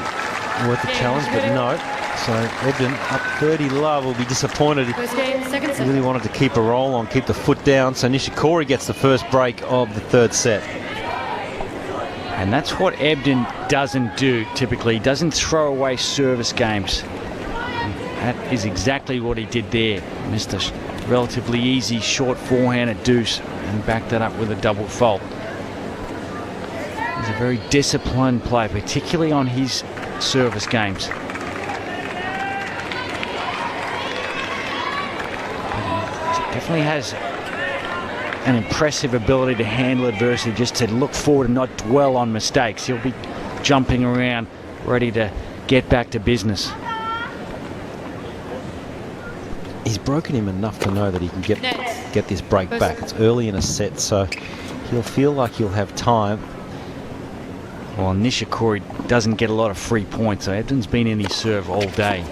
worth a challenge, but no. So Ebden up 30 love will be disappointed. First game, second He set. really wanted to keep a roll on, keep the foot down. So Nishikori gets the first break of the third set. And that's what Ebden doesn't do typically. He doesn't throw away service games. That is exactly what he did there. Missed a relatively easy short forehand at deuce and backed that up with a double fault. He's a very disciplined player, particularly on his service games. Definitely has an impressive ability to handle adversity, just to look forward and not dwell on mistakes. He'll be jumping around, ready to get back to business. He's broken him enough to know that he can get this break First back. It's early in a set, so he'll feel like he'll have time. Well, Nishikori doesn't get a lot of free points, so Ebden's been in his serve all day.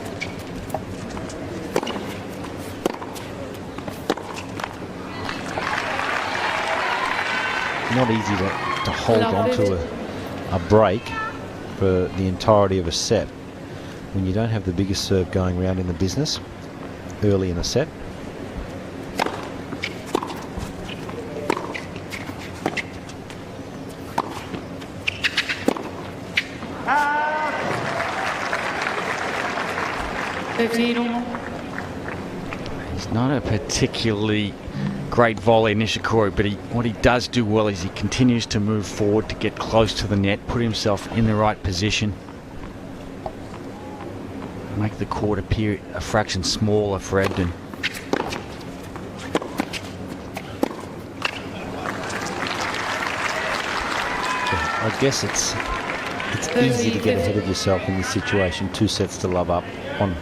Not easy to hold on to a break for the entirety of a set when you don't have the biggest serve going around in the business early in a set. He's not a particularly great volley, Nishikori, but what he does do well is he continues to move forward to get close to the net, put himself in the right position, make the court appear a fraction smaller for Ebden. I guess it's easy to get ahead of yourself in this situation. 2 sets to love up on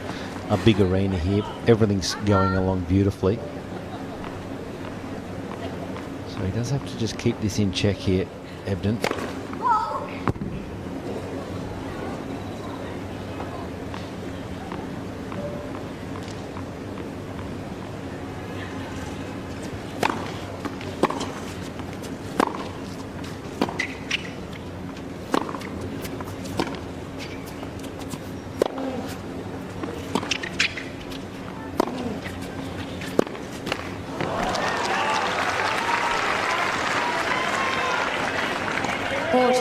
a big arena here. Everything's going along beautifully. So he does have to just keep this in check here, Ebden.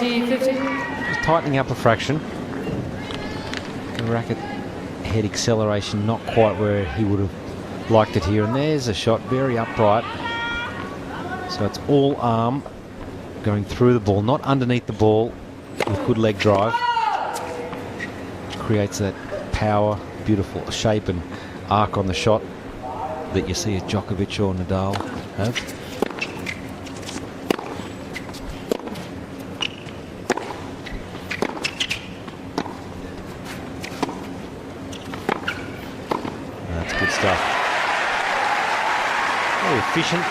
Just tightening up a fraction. The racket head acceleration not quite where he would have liked it here. And there's a shot, very upright. So it's all arm going through the ball, not underneath the ball, with good leg drive. Creates that power, beautiful shape and arc on the shot that you see a Djokovic or Nadal have. Very efficient.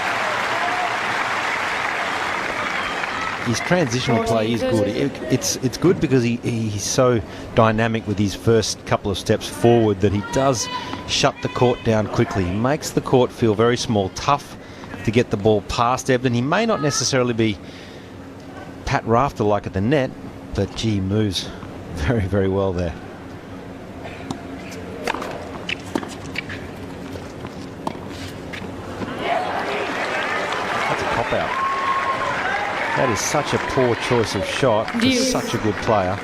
His transitional play is good. It's good because he's so dynamic with his first couple of steps forward that he does shut the court down quickly. He makes the court feel very small, tough to get the ball past Ebden. He may not necessarily be Pat Rafter like at the net, but gee, he moves very, very well there. Out. That is such a poor choice of shot. He's such a good player.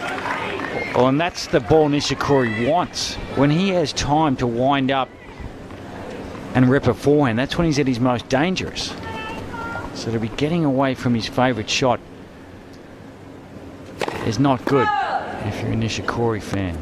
Well, and that's the ball Nishikori wants. When he has time to wind up and rip a forehand, that's when he's at his most dangerous. So to be getting away from his favourite shot is not good if you're a Nishikori fan.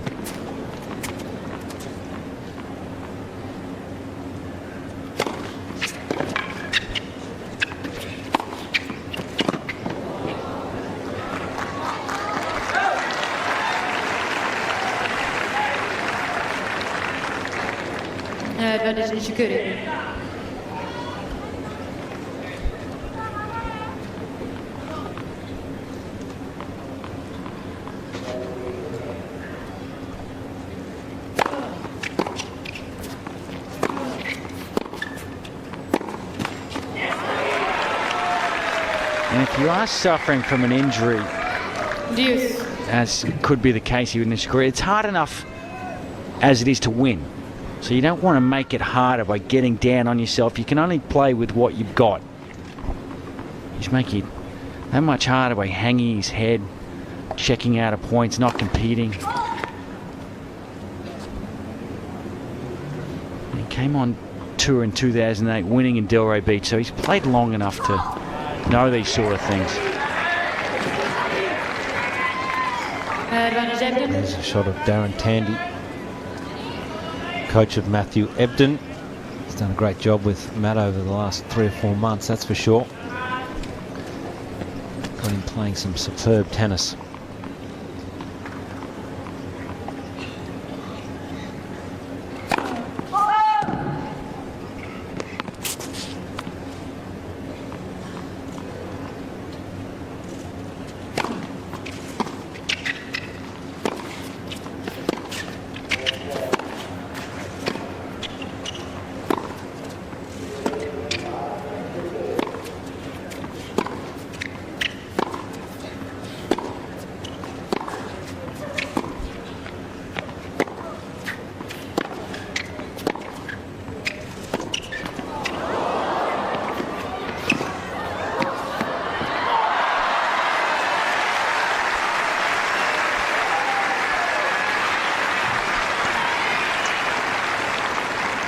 Advantage Nishikori. And if you are suffering from an injury, Deuce. as could be the case here with Nishikori. It's hard enough as it is to win. So you don't want to make it harder by getting down on yourself. You can only play with what you've got. He's making it that much harder by hanging his head, checking out of points, not competing. He came on tour in 2008, winning in Delray Beach, so he's played long enough to know these sort of things. There's a shot of Darren Tandy, coach of Matthew Ebden. He's done a great job with Matt over the last 3 or 4 months, that's for sure. Got him playing some superb tennis.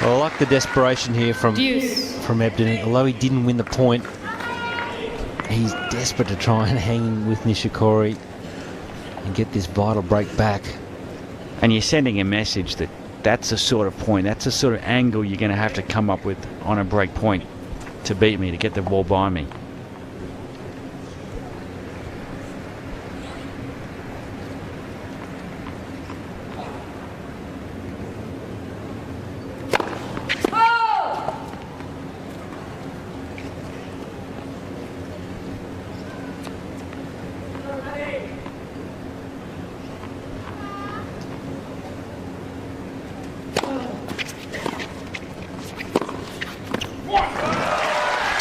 Well, I like the desperation here from Ebden. Although he didn't win the point, he's desperate to try and hang with Nishikori and get this vital break back. And you're sending a message that that's the sort of point, that's the sort of angle you're going to have to come up with on a break point to beat me, to get the ball by me.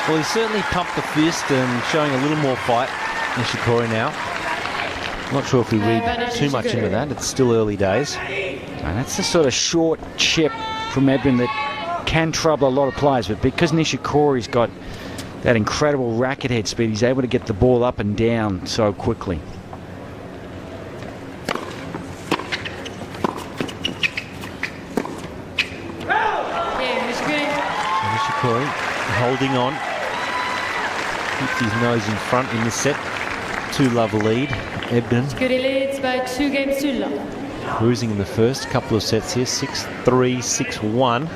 Well, he's certainly pumped the fist and showing a little more fight, Nishikori now. Not sure if we read too much into that. It's still early days. And that's the sort of short chip from Ebden that can trouble a lot of players. But because Nishikori's got that incredible racket head speed, he's able to get the ball up and down so quickly. Nishikori holding on. Keeps his nose in front in this set. 2-love lead. Ebden Nishikori leads by 2 games to love. cruising in the first couple of sets here. 6-3, 6-1.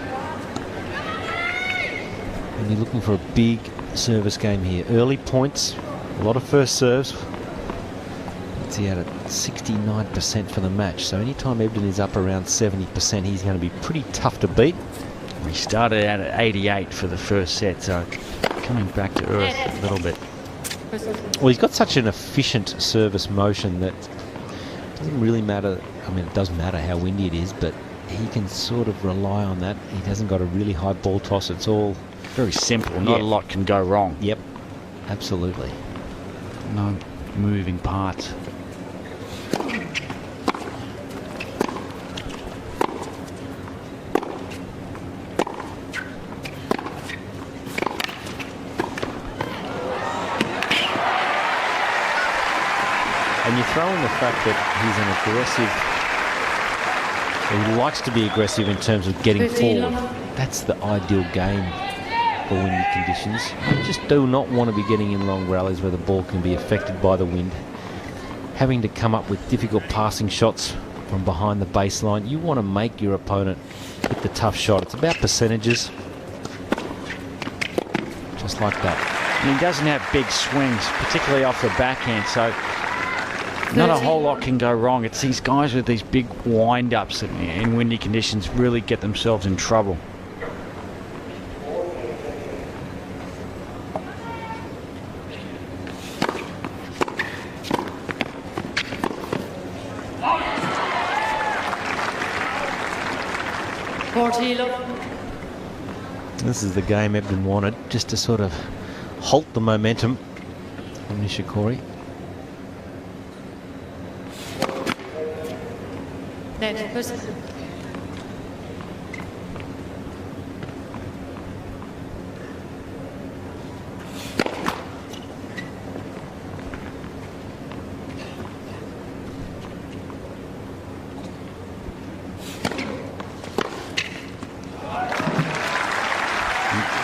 And you're looking for a big service game here. Early points, a lot of first serves. Let's see, out at 69% for the match. So anytime Ebden is up around 70%, he's going to be pretty tough to beat. We started out at 88 for the first set, so coming back to earth a little bit. Well, he's got such an efficient service motion that it doesn't really matter. I mean, it does matter how windy it is, but he can sort of rely on that. He hasn't got a really high ball toss. It's all very simple. Not a lot can go wrong. Yep, absolutely. No moving parts. And you throw in the fact that he's an aggressive, he likes to be aggressive in terms of getting forward. That's the ideal game for windy conditions. You just do not want to be getting in long rallies where the ball can be affected by the wind. Having to come up with difficult passing shots from behind the baseline. You want to make your opponent hit the tough shot. It's about percentages. Just like that. And he doesn't have big swings, particularly off the backhand, so not a whole lot can go wrong. It's these guys with these big wind-ups that in windy conditions really get themselves in trouble. This is the game Ebden wanted, just to sort of halt the momentum from Nishikori. Net. First.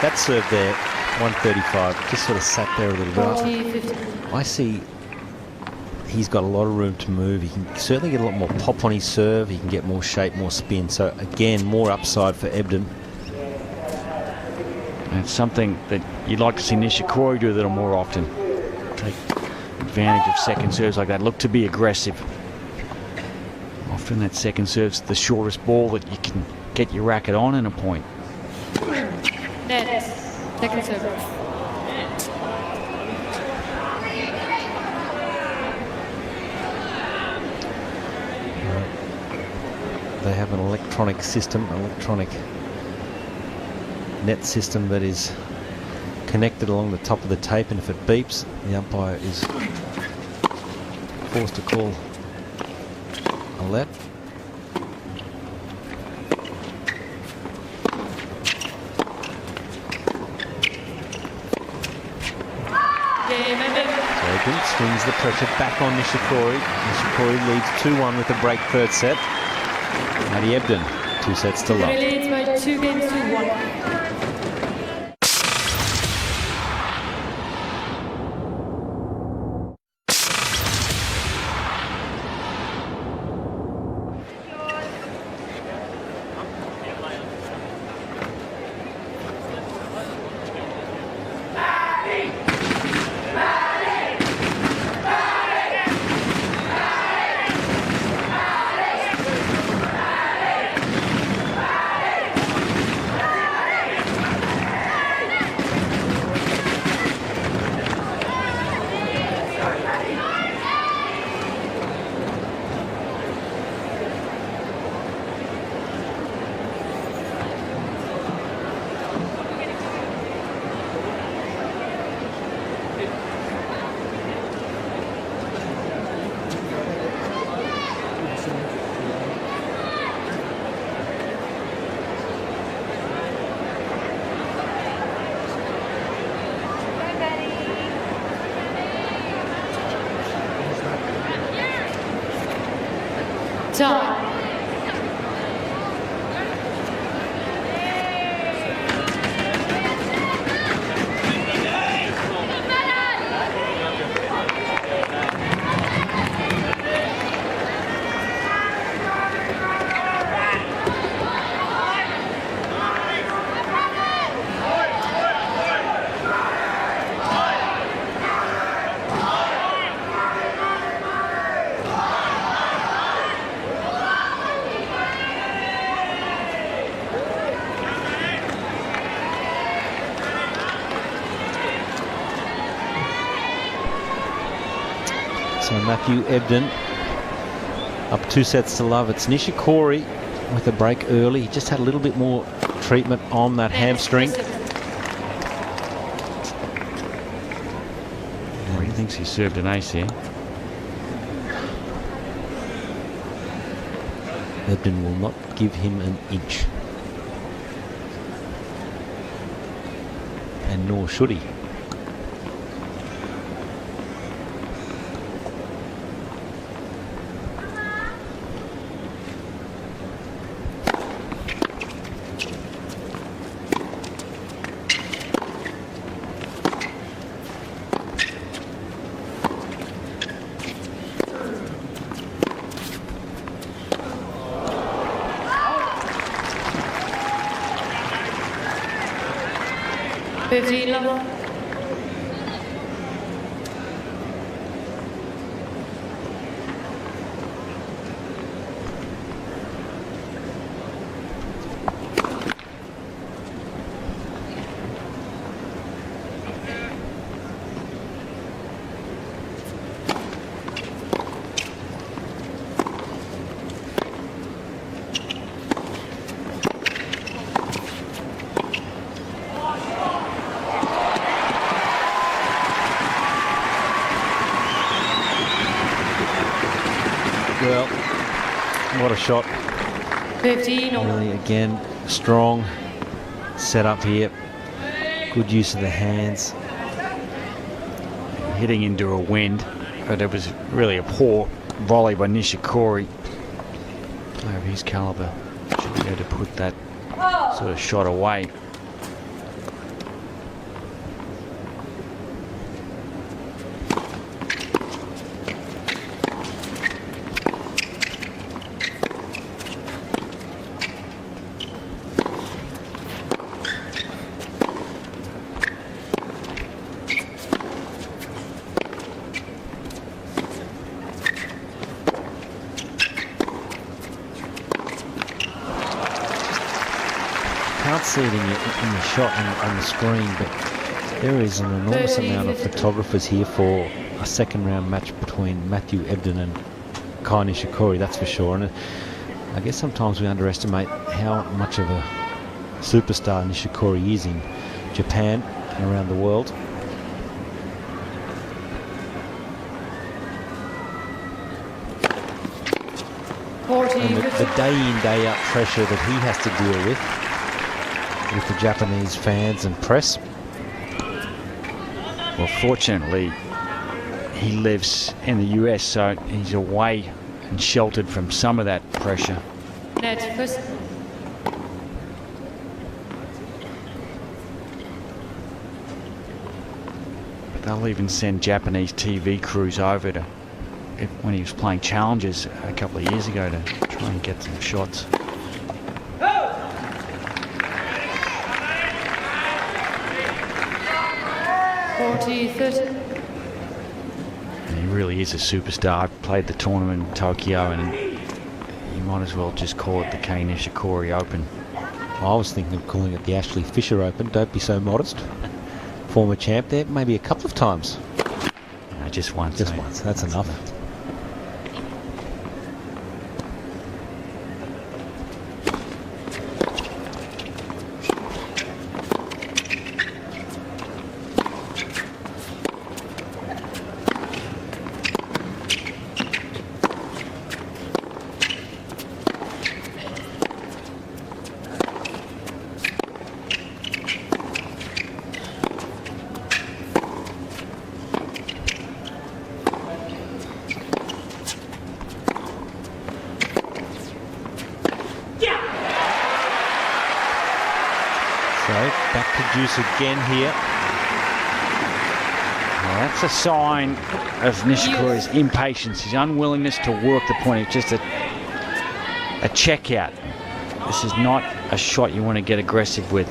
That serve there, 135, just sort of sat there a little bit. 40, 50. I see he's got a lot of room to move. He can certainly get a lot more pop on his serve. He can get more shape, more spin. So again, more upside for Ebden. And it's something that you'd like to see Nishikori do a little more often. Take advantage of second serves like that. Look to be aggressive. Often that second serve's the shortest ball that you can get your racket on in a point. Net. Second serve. They have an electronic system, electronic net system that is connected along the top of the tape, and if it beeps, the umpire is forced to call a let. So Ebden swings the pressure back on Nishikori. Nishikori leads 2-1 with a break third set. Matty Ebden, 2 sets to love. Leads by 2 games to 1. Time. So Matthew Ebden up 2 sets to love. It's Nishikori with a break early. He just had a little bit more treatment on that hamstring. Well, he thinks he served an ace here. Ebden will not give him an inch. And nor should he. Love. What a shot. 15 all. Really, again, strong setup here. Good use of the hands. Hitting into a wind, but it was really a poor volley by Nishikori. Player of his caliber should be able to put that sort of shot away. Can't see it in the shot on the screen, but there is an enormous amount of photographers here for a second round match between Matthew Ebden and Kai Nishikori, that's for sure. And I guess sometimes we underestimate how much of a superstar Nishikori is in Japan and around the world. And the day in, day out pressure that he has to deal with the Japanese fans and press. Well, fortunately, he lives in the US, so he's away and sheltered from some of that pressure. Net first. But they'll even send Japanese TV crews over to, when he was playing challenges a couple of years ago, to try and get some shots. And he really is a superstar. Played the tournament in Tokyo, and you might as well just call it the Kei Nishikori Open. I was thinking of calling it the Ashley Fisher Open. Don't be so modest. Former champ there, maybe a couple of times. No, just once. Just once. That's enough. Back to juice again here. Well, that's a sign of Nishikori's impatience, his unwillingness to work the point. It's just a check out. This is not a shot you want to get aggressive with.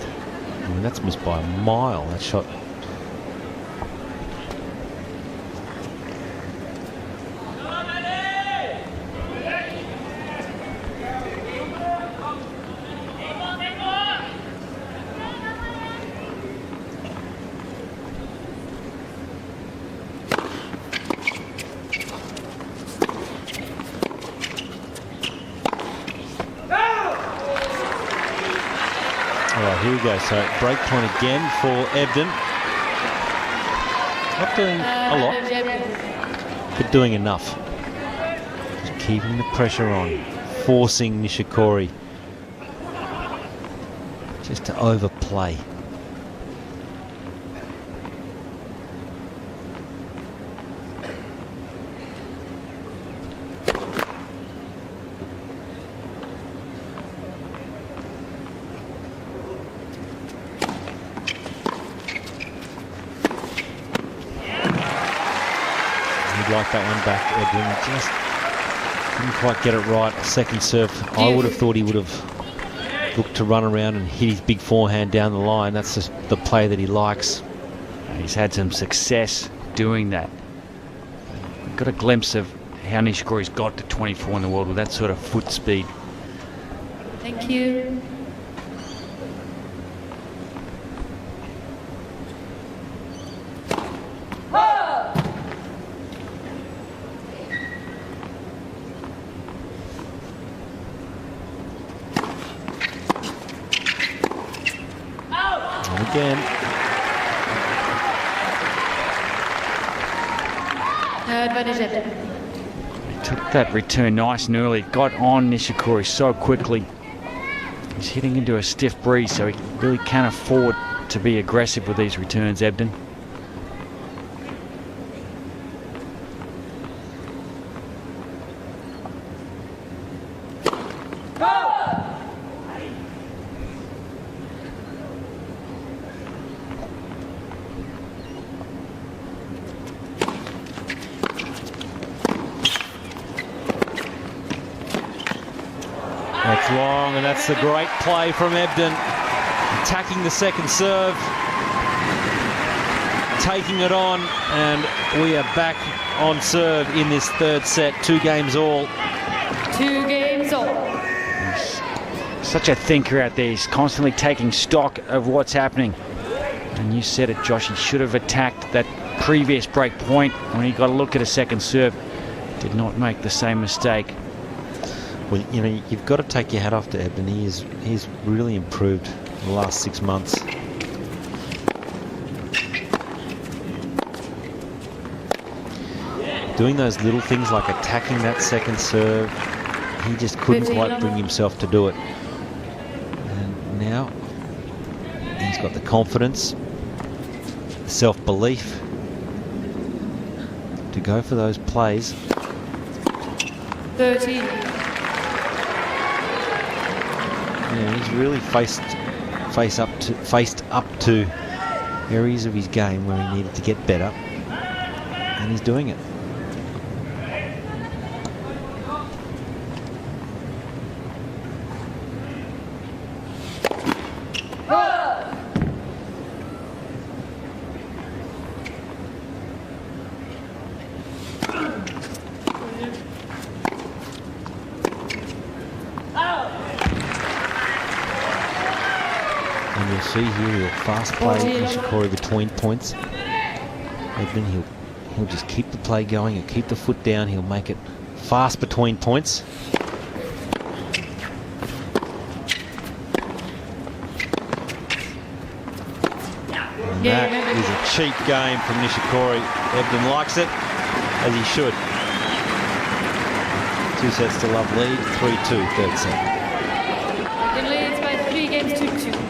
I mean, that's missed by a mile, that shot. Here we go, so break point again for Ebden. Not doing a lot, but doing enough. Just keeping the pressure on, forcing Nishikori just to overplay. Like that one back, Ebden. Just didn't quite get it right. Second serve, I would have thought he would have looked to run around and hit his big forehand down the line. That's just the play that he likes. He's had some success doing that. We've got a glimpse of how Nishikori's got to 24 in the world with that sort of foot speed. Thank you. Again. Advantage Ebden. He Took that return nice and early. Got on Nishikori so quickly. He's hitting into a stiff breeze, so he really can afford to be aggressive with these returns, Ebden. That's long, and that's a great play from Ebden. Attacking the second serve, taking it on, and we are back on serve in this third set. 2 games all. 2 games all. He's such a thinker out there. He's constantly taking stock of what's happening. And you said it, Josh, he should have attacked that previous break point when he got a look at a second serve. Did not make the same mistake. Well, you know, you've got to take your hat off to Ebden. He's really improved in the last 6 months. Doing those little things like attacking that second serve, he just couldn't quite bring himself to do it. And now he's got the confidence, the self-belief to go for those plays. 13. Yeah, he's really faced up to areas of his game where he needed to get better, and he's doing it. And you'll see here he'll fast play Nishikori between points. Ebden, he'll just keep the play going, he'll keep the foot down, he'll make it fast between points. And that is a cheap game from Nishikori. Ebden likes it, as he should. 2 sets to love lead, 3-2, third set. Ebden leads by 3 games to 2.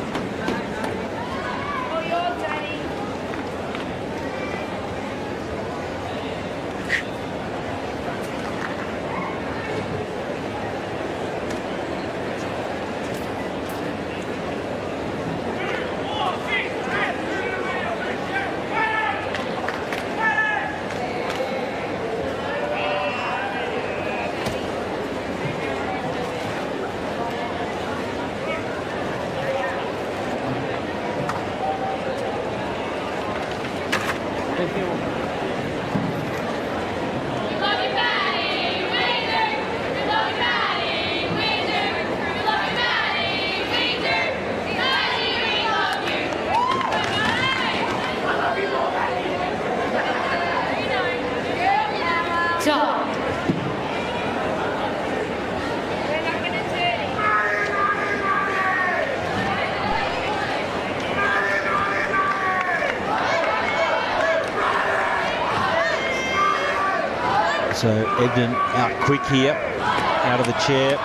So Ebden out quick here, out of the chair.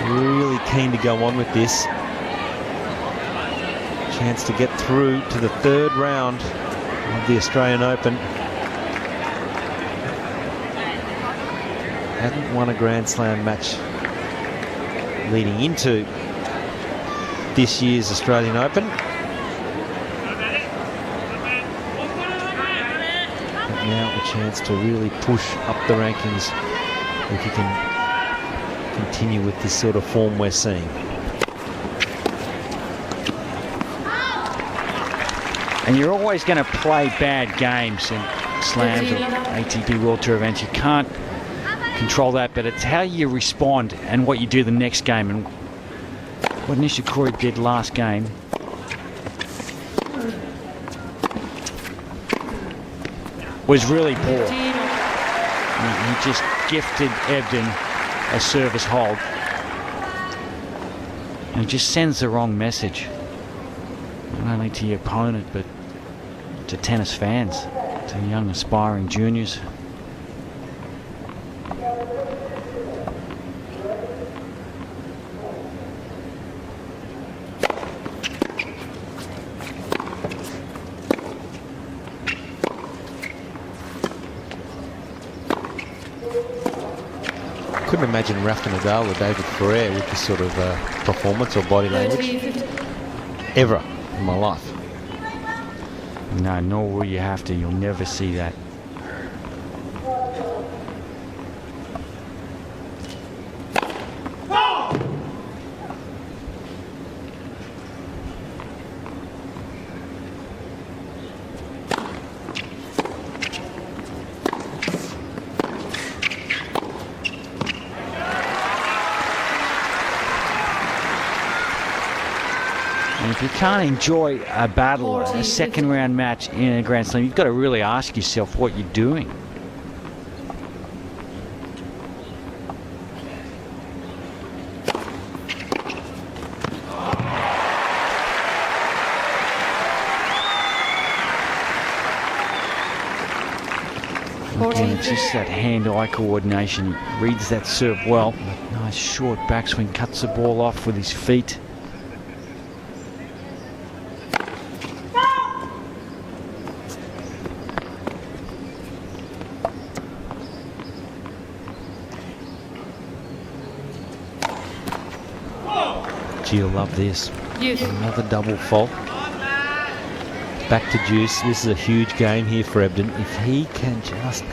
Really keen to go on with this. Chance to get through to the 3rd round of the Australian Open. Hadn't won a Grand Slam match leading into this year's Australian Open. Now a chance to really push up the rankings if he can continue with this sort of form we're seeing. And you're always going to play bad games in slams or ATP World Tour events. You can't control that, but it's how you respond and what you do the next game. And what Nishikori did last game was really poor. He just gifted Ebden a service hold. And it just sends the wrong message. Not only to your opponent, but to tennis fans, to young aspiring juniors. Couldn't imagine Rafa Nadal or David Ferrer with this sort of performance or body language 30, 50. ever in my life. No, nor will you have to. You'll never see that. And if you can't enjoy a battle, a second round match in a Grand Slam, you've got to really ask yourself what you're doing. Again, it's just that hand-eye coordination. He reads that serve well. Nice short backswing, cuts the ball off with his feet. You'll love this. Yes. Another double fault. Back to deuce. This is a huge game here for Ebden. If he can just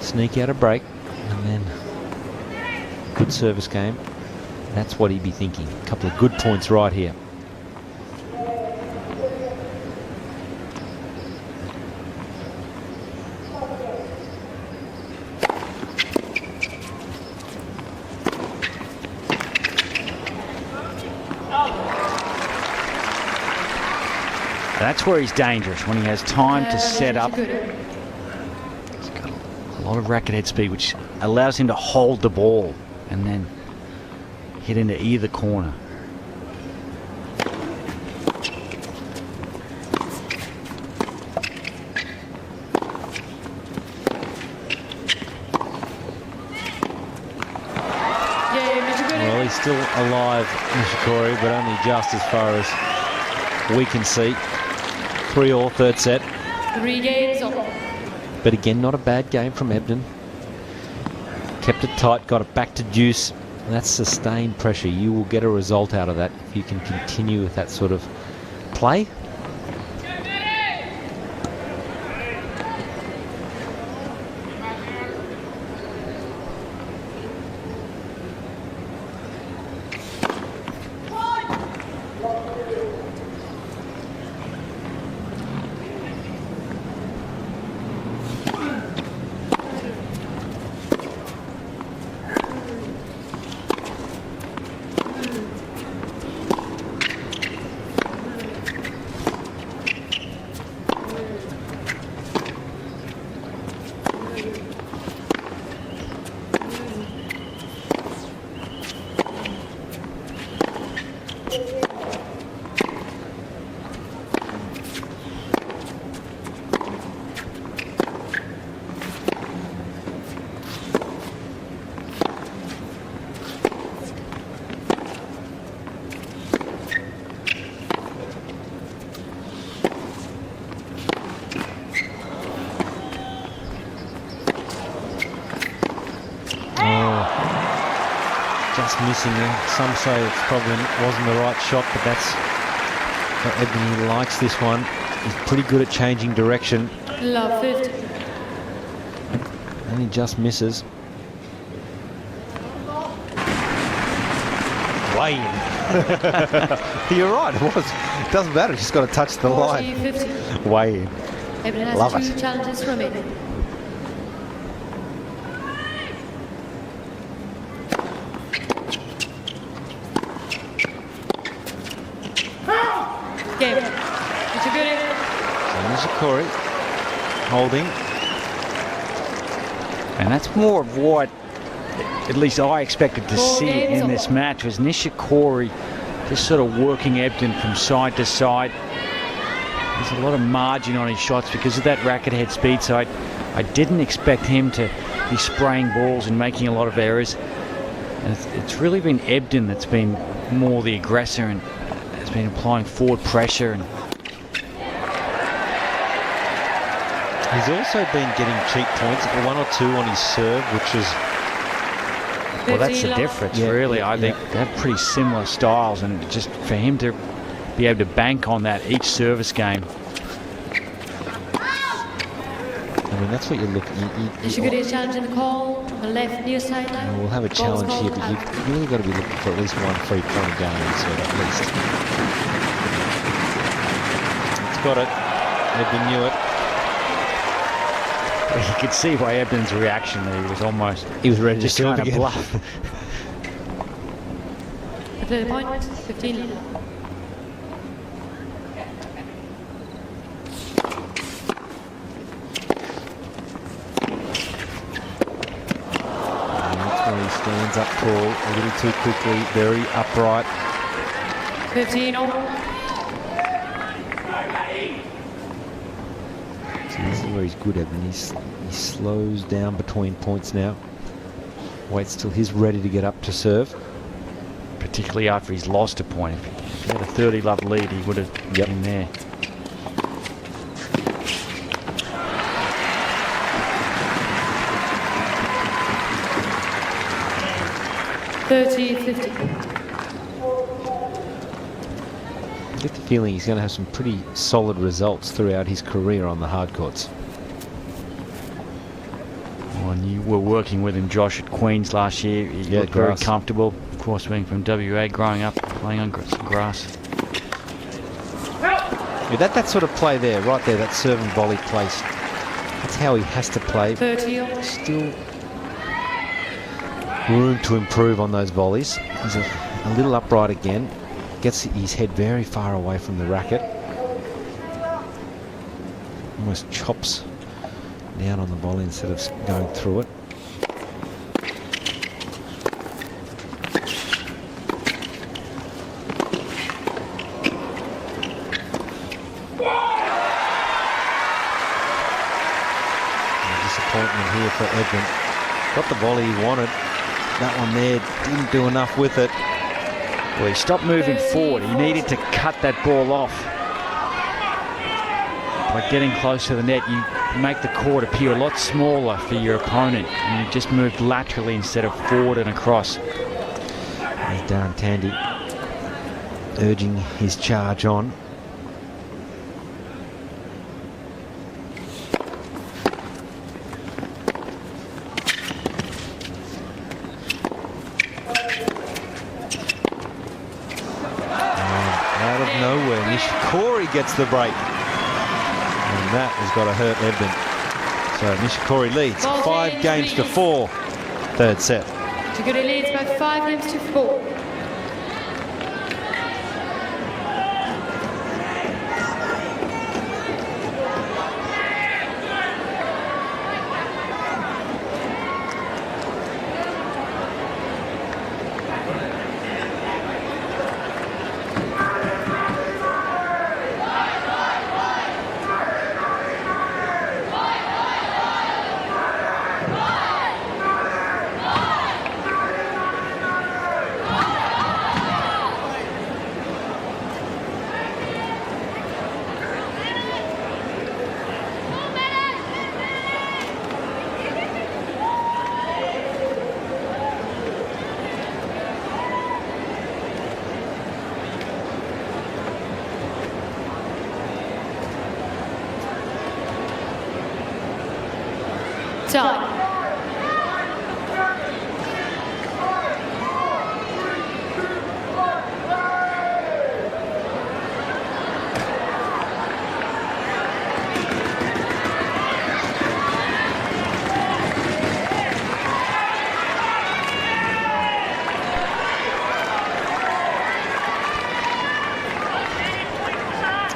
sneak out a break and then good service game, that's what he'd be thinking. A couple of good points right here. That's where he's dangerous, when he has time to set up. He's got a lot of racket head speed, which allows him to hold the ball and then hit into either corner. Well, he's still alive, Nishikori, but only just as far as we can see. 3-all, third set. 3 games on. But again, not a bad game from Ebden. Kept it tight, got it back to deuce. And that's sustained pressure. You will get a result out of that if you can continue with that sort of play. Just missing there. Some say it probably wasn't the right shot, but that's what Ebden, he likes this one. He's pretty good at changing direction. Love 50. And he just misses. Way in. You're right, it was. It doesn't matter, just got to touch the 40, line. 50. Way in. Ebden has Love 2 it. challenges remaining. Game. Nishikori holding. And that's more of what, at least I expected to see in this match, was Nishikori just sort of working Ebden from side to side. There's a lot of margin on his shots because of that racket head speed, so I didn't expect him to be spraying balls and making a lot of errors. And it's really been Ebden that's been more the aggressor and has been applying forward pressure. And he's also been getting cheap points, 1 or 2 on his serve, which is... well, that's the difference, really. I think they have pretty similar styles, and just for him to be able to bank on that each service game. I mean, that's what you're looking... Nishikori is challenging the call on the left near sideline. We'll have a challenge here, but you've really got to be looking for at least 1 3-point game, so at least. It's got it. Ebden knew it. You could see by Ebden's reaction that he was almost... he was ready just to serve trying to again. bluff. At the point, 15. He stands up tall a little too quickly, very upright. 15 all. So this is where he's good at, and he slows down between points now. Waits till he's ready to get up to serve. Particularly after he's lost a point. If he had a 30-love lead, he would have been there. $30-50. I get the feeling he's going to have some pretty solid results throughout his career on the hard courts. When you were working with him, Josh, at Queen's last year, he looked very comfortable. Of course, being from WA, growing up, playing on grass. Yeah, that sort of play there, right there, that serve and volley place. That's how he has to play. 30 all. Still room to improve on those volleys. He's a little upright again. Gets his head very far away from the racket. Almost chops down on the volley instead of going through it. Disappointment here for Ebden. Got the volley he wanted. That one there didn't do enough with it. Well, he stopped moving forward. He needed to cut that ball off. By getting close to the net, you make the court appear a lot smaller for your opponent, and you just moved laterally instead of forward and across. There's Darren Tandy urging his charge on. Out of nowhere, Nishikori gets the break. And that has got to hurt Ebden. So Nishikori leads 5 games to 4. Third set. Nishikori leads by 5 games to 4. Time.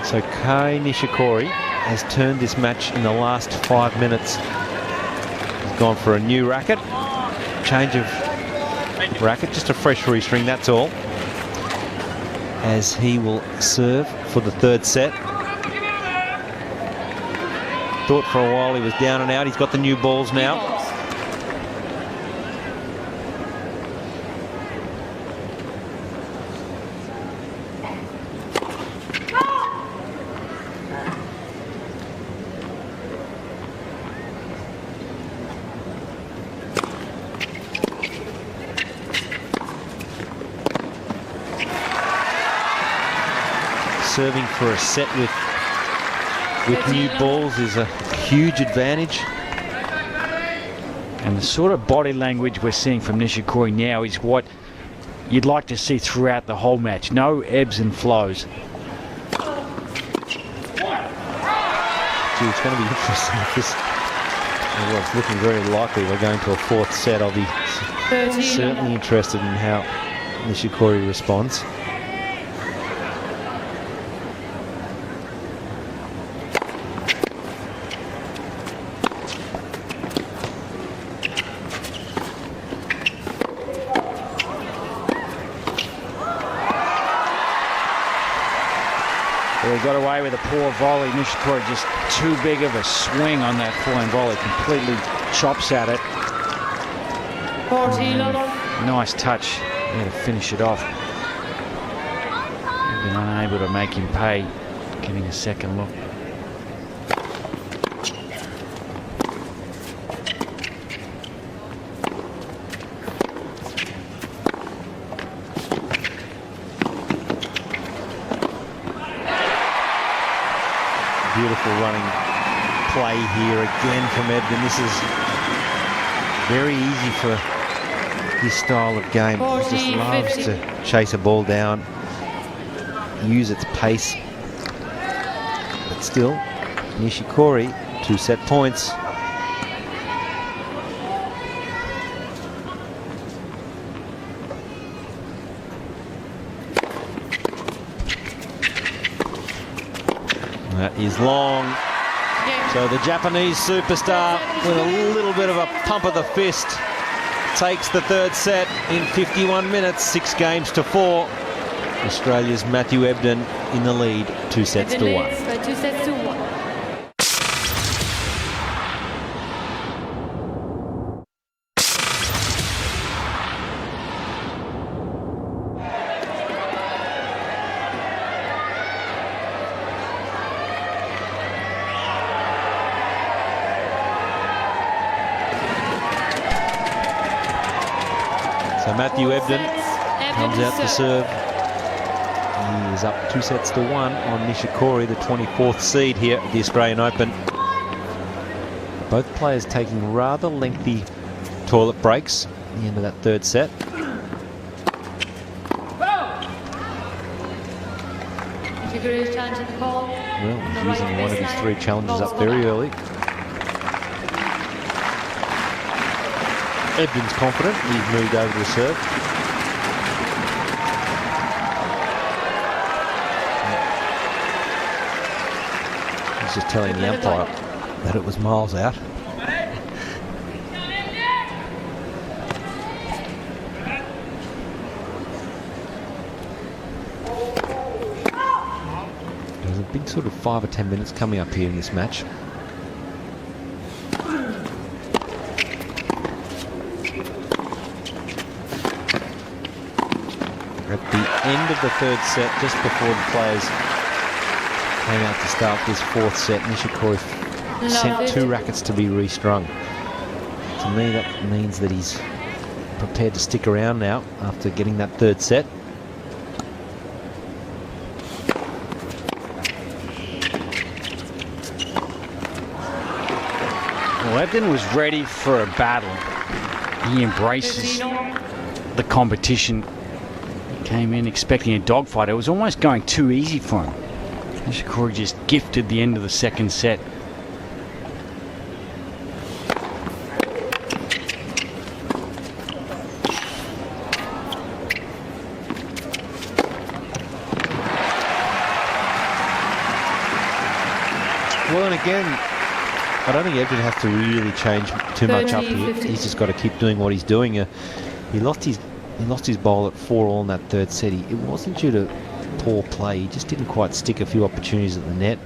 So Kei Nishikori has turned this match in the last 5 minutes. He's gone for a new racket. Change of racket, just a fresh restring, that's all. As he will serve for the third set. Thought for a while he was down and out. He's got the new balls now. serving for a set with new balls is a huge advantage. And the sort of body language we're seeing from Nishikori now is what you'd like to see throughout the whole match. No ebbs and flows. Gee, it's going to be interesting if this... Well, it's looking very likely we're going to a fourth set. I'll be certainly interested in how Nishikori responds. Well, he got away with a poor volley. Nishikori just too big of a swing on that falling volley. Completely chops at it. Nice touch there to finish it off. He's been unable to make him pay. Getting a second look. Beautiful running play here again from Ebden. This is very easy for his style of game. He just loves to chase a ball down, use its pace. But still, Nishikori, 2 set points. That is long. So the Japanese superstar, with a little bit of a pump of the fist, takes the third set in 51 minutes, 6 games to 4. Australia's Matthew Ebden in the lead, 2 sets to 1. 2 sets to 1. So Matthew Ebden comes out to serve. He is up 2 sets to 1 on Nishikori, the 24th seed here at the Australian Open. Both players taking rather lengthy toilet breaks at the end of that third set. Well, he's using one of his 3 challenges up very early. Ebden's confident. He's moved over to serve. He's just telling the umpire that it was miles out. There's a big sort of 5 or 10 minutes coming up here in this match. At the end of the third set, just before the players came out to start this fourth set, Nishikori sent 2 rackets to be restrung. To me, that means that he's prepared to stick around now after getting that third set. Well, Ebden was ready for a battle. He embraces the competition. Came in expecting a dogfight. It was almost going too easy for him. Nishikori just gifted the end of the second set. Well, and again, I don't think Ebden has to really change too much up here. He's just got to keep doing what he's doing. He lost his bowl at 4-all in that third set. It wasn't due to poor play. He just didn't quite stick a few opportunities at the net.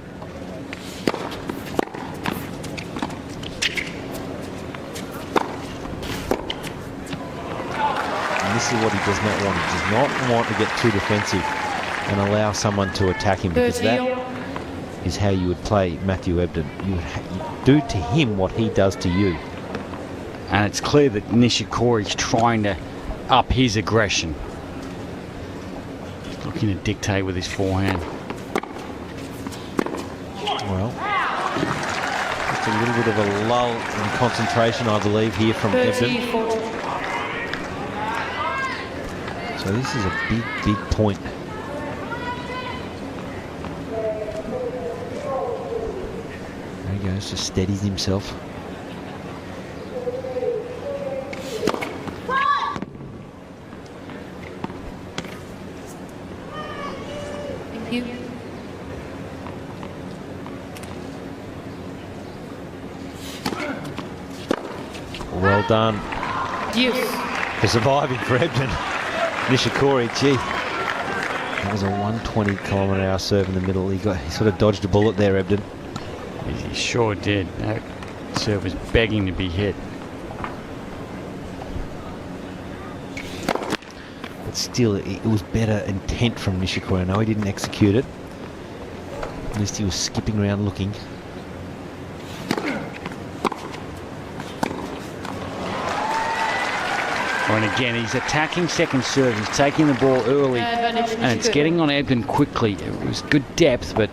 And this is what he does not want. He does not want to get too defensive and allow someone to attack him, because that is how you would play Matthew Ebden. You would do to him what he does to you. And it's clear that Nishikori's trying to up his aggression. He's looking to dictate with his forehand. Well, just a little bit of a lull in concentration, I believe, here from Ebden. 30-40. So this is a big, big point. There he goes, just steadies himself. Thank you. Well done Deuce. for surviving for Ebden. Nishikori, gee. That was a 120-kilometre-hour serve in the middle. He sort of dodged a bullet there, Ebden. He sure did. That serve was begging to be hit. But still, it was better intent from Nishikori. I know he didn't execute it. At least he was skipping around looking. And again, he's attacking second serve. He's taking the ball early, Advantage and it's Nishikori. getting on Ebden quickly. It was good depth, but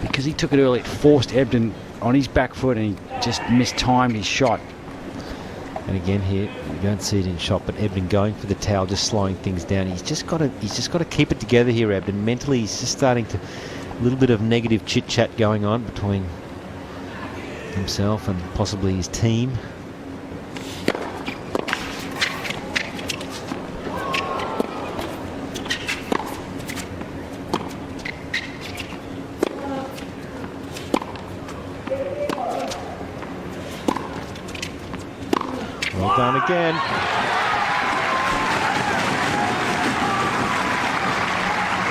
because he took it early, it forced Ebden on his back foot, and he just mistimed his shot. And again here, you don't see it in shot, but Ebden going for the towel, just slowing things down. He's just got to keep it together here, Ebden. Mentally, he's just starting to a little bit of negative chit chat going on between himself and possibly his team. Well done again.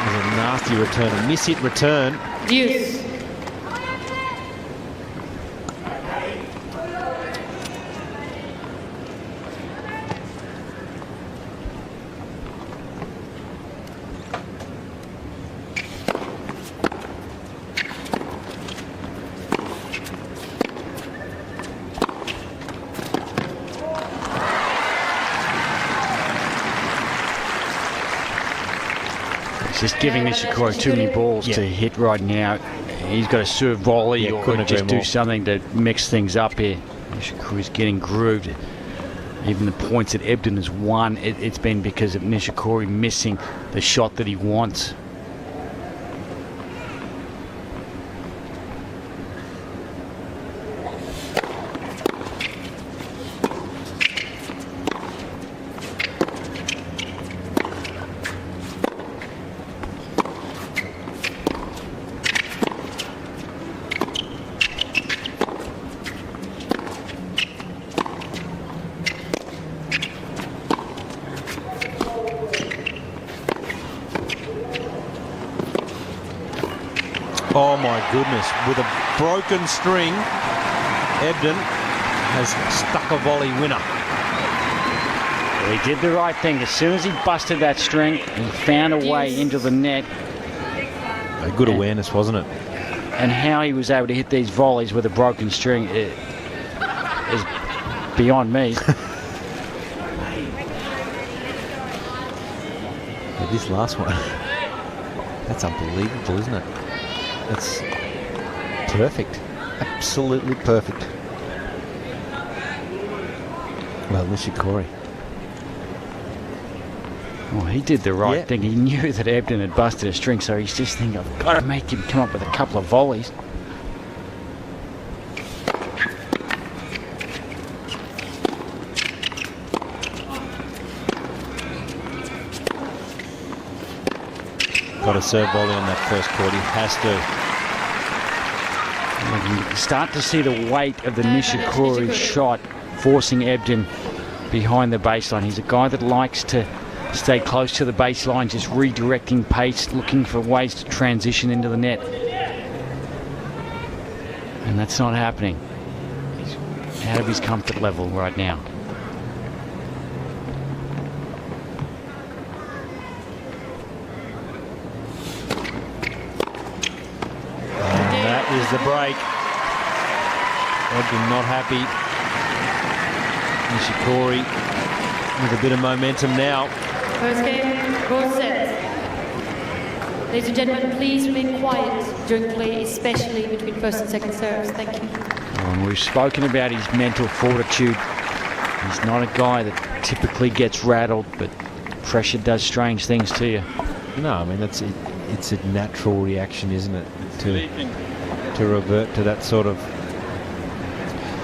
There's a nasty return, a miss-hit return. Deuce. He's just giving Nishikori too many balls to hit right now. He's got to serve volley or couldn't just agree do more. something to mix things up here. Nishikori's getting grooved. Even the points that Ebden has won, it's been because of Nishikori missing the shot that he wants. Oh my goodness, with a broken string, Ebden has stuck a volley winner. He did the right thing. As soon as he busted that string, he found a way into the net. A good awareness, wasn't it? And how he was able to hit these volleys with a broken string is beyond me. But this last one, that's unbelievable, isn't it? That's perfect. Absolutely perfect. Well, Nishikori. Well, he did the right thing. He knew that Ebden had busted a string, so he's just thinking, I've got to make him come up with a couple of volleys. Got a serve volley on that first court. He has to. You can start to see the weight of the Nishikori shot forcing Ebden behind the baseline. He's a guy that likes to stay close to the baseline, just redirecting pace, looking for ways to transition into the net. And that's not happening. He's out of his comfort level right now. And that is the break. Ebden not happy. Nishikori with a bit of momentum now. First game, both sets. Ladies and gentlemen, please remain quiet during play, especially between first and second serves. Thank you. And we've spoken about his mental fortitude. He's not a guy that typically gets rattled, but pressure does strange things to you. No, I mean, it's a natural reaction, isn't it, to revert to that sort of...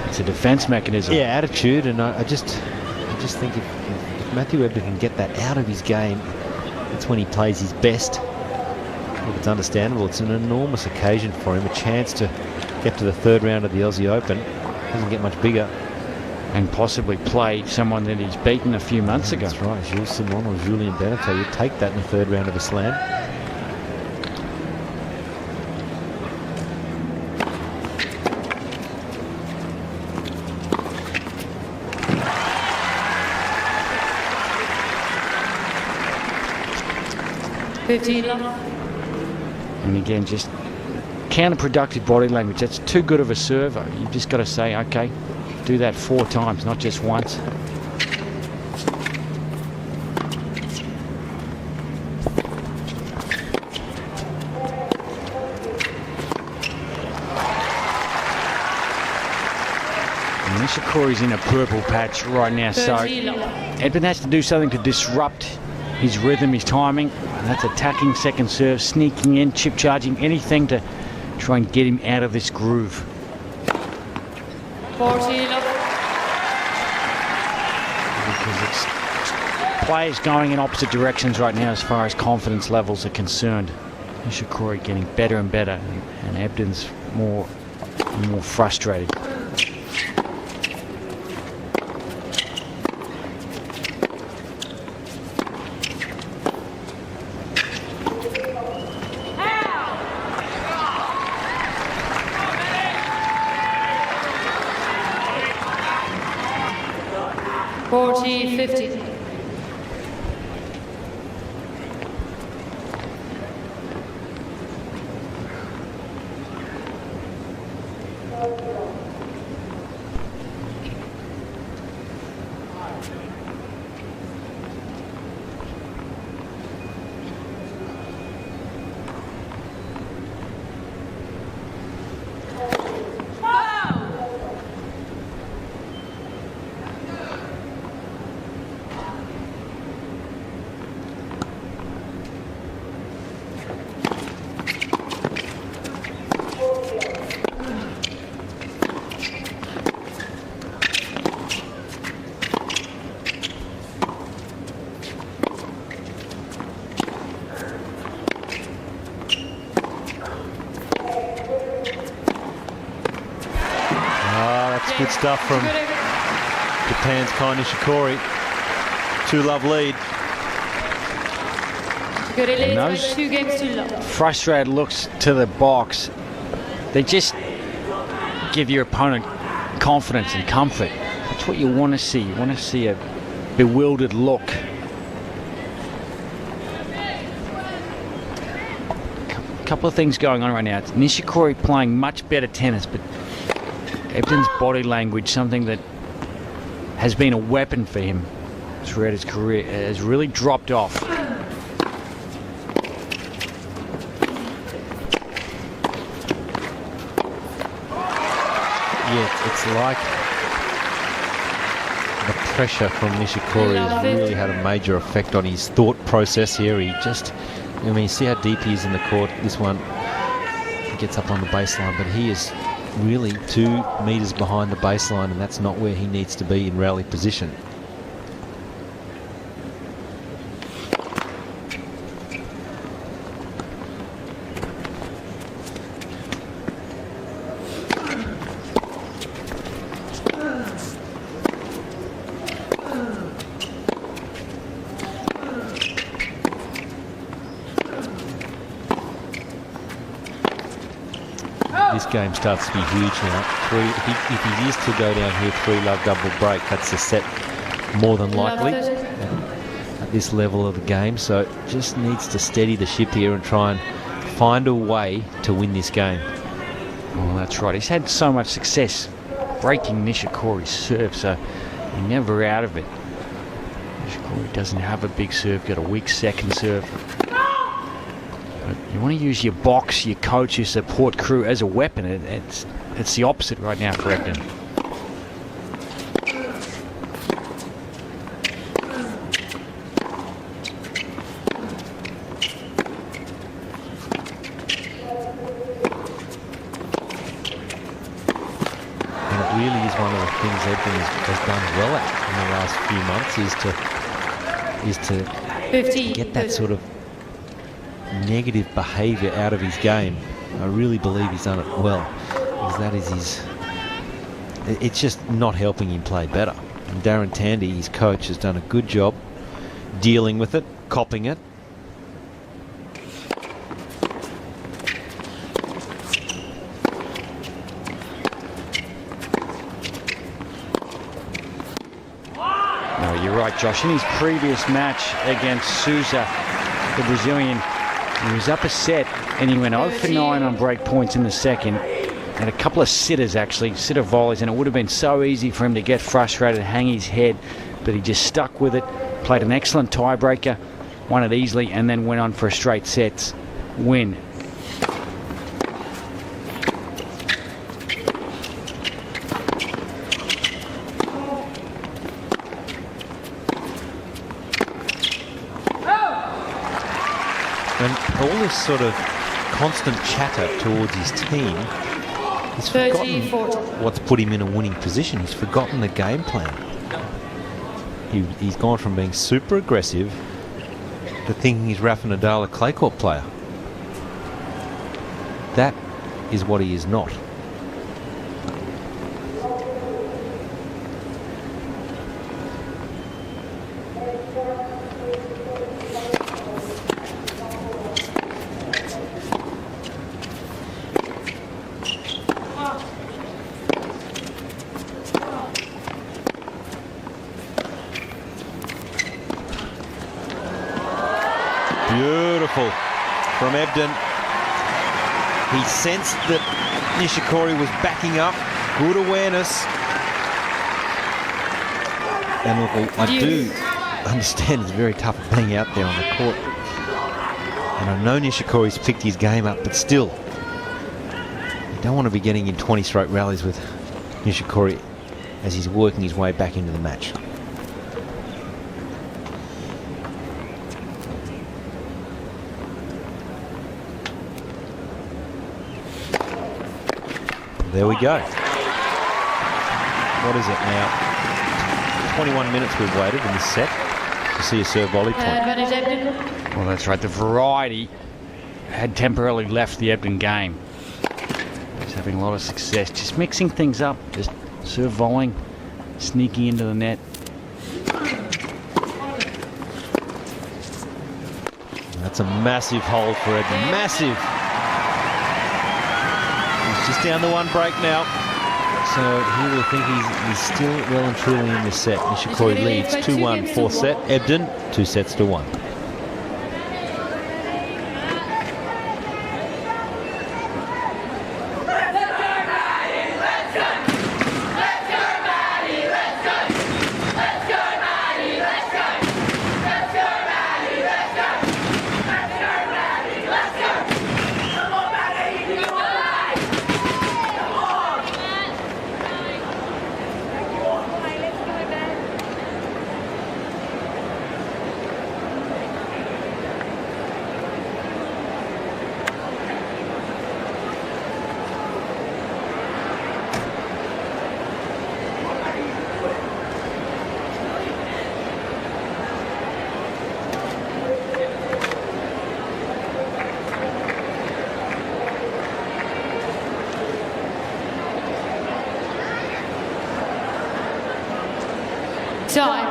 It's a defence mechanism. Yeah, attitude, and I just think if Matthew Ebden can get that out of his game, it's when he plays his best. Look, it's understandable. It's an enormous occasion for him, a chance to get to the third round of the Aussie Open. Doesn't get much bigger. And possibly play someone that he's beaten a few months ago. That's right, Jules Simon or Julien Benneteau. You take that in the third round of a slam. And again, just counterproductive body language. That's too good of a server. You've just got to say, okay, do that 4 times, not just once. Nishikori's in a purple patch right now, so Ebden has to do something to disrupt his rhythm, his timing, and that's attacking second serve, sneaking in, chip charging, anything to try and get him out of this groove. Because it's players going in opposite directions right now as far as confidence levels are concerned. Nishikori getting better and better, and Ebden's more frustrated. Good stuff from Japan's Kai Nishikori. 2-love lead. And those 2 games to love. frustrated looks to the box, they just give your opponent confidence and comfort. That's what you want to see. You want to see a bewildered look. A couple of things going on right now. It's Nishikori playing much better tennis, but Ebden's body language, something that has been a weapon for him throughout his career, has really dropped off. Yeah, it's like the pressure from Nishikori has really had a major effect on his thought process here. He just, I mean, see how deep he is in the court. This one, he gets up on the baseline, but he is really 2 meters behind the baseline, and that's not where he needs to be in rally position. This game starts to be huge now. If he is to go down here 3-love double break, that's a set more than likely at this level of the game. So just needs to steady the ship here and try and find a way to win this game. Oh, that's right. He's had so much success breaking Nishikori's serve, so he's never out of it. Nishikori doesn't have a big serve, got a weak second serve. But you want to use your box, your coach, your support crew as a weapon. It's the opposite right now for Ebden. And it really is one of the things Ebden has done well at in the last few months is to 50. get that sort of negative behaviour out of his game. I really believe he's done it well, because that is it's just not helping him play better. And Darren Tandy, his coach, has done a good job dealing with it, copping it. No, you're right, Josh. In his previous match against Souza, the Brazilian, he was up a set and he went 0 for 9 on break points in the second. And a couple of sitters, actually, sitter volleys, and it would have been so easy for him to get frustrated, hang his head, but he just stuck with it, played an excellent tiebreaker, won it easily, and then went on for a straight sets win. And all this sort of constant chatter towards his team, he's forgotten 30-40. what's put him in a winning position. He's forgotten the game plan. He's gone from being super aggressive to thinking he's Rafa Nadal, a clay court player. That is what he is not. Beautiful from Ebden. He sensed that Nishikori was backing up. Good awareness. And look, I do understand it's very tough being out there on the court. And I know Nishikori's picked his game up, but still, you don't want to be getting in 20 straight rallies with Nishikori as he's working his way back into the match. There we go. What is it now? 21 minutes we've waited in this set to see a serve volley point. Advantage Ebden. Well, that's right. The variety had temporarily left the Ebden game. He's having a lot of success. Just mixing things up. Just serve volleying, sneaking into the net. That's a massive hold for Ebden. Massive. He's just down to one break now. So he will think he's still well and truly in this set. Nishikori leads 2-1 fourth set. Ebden 2-1. Time.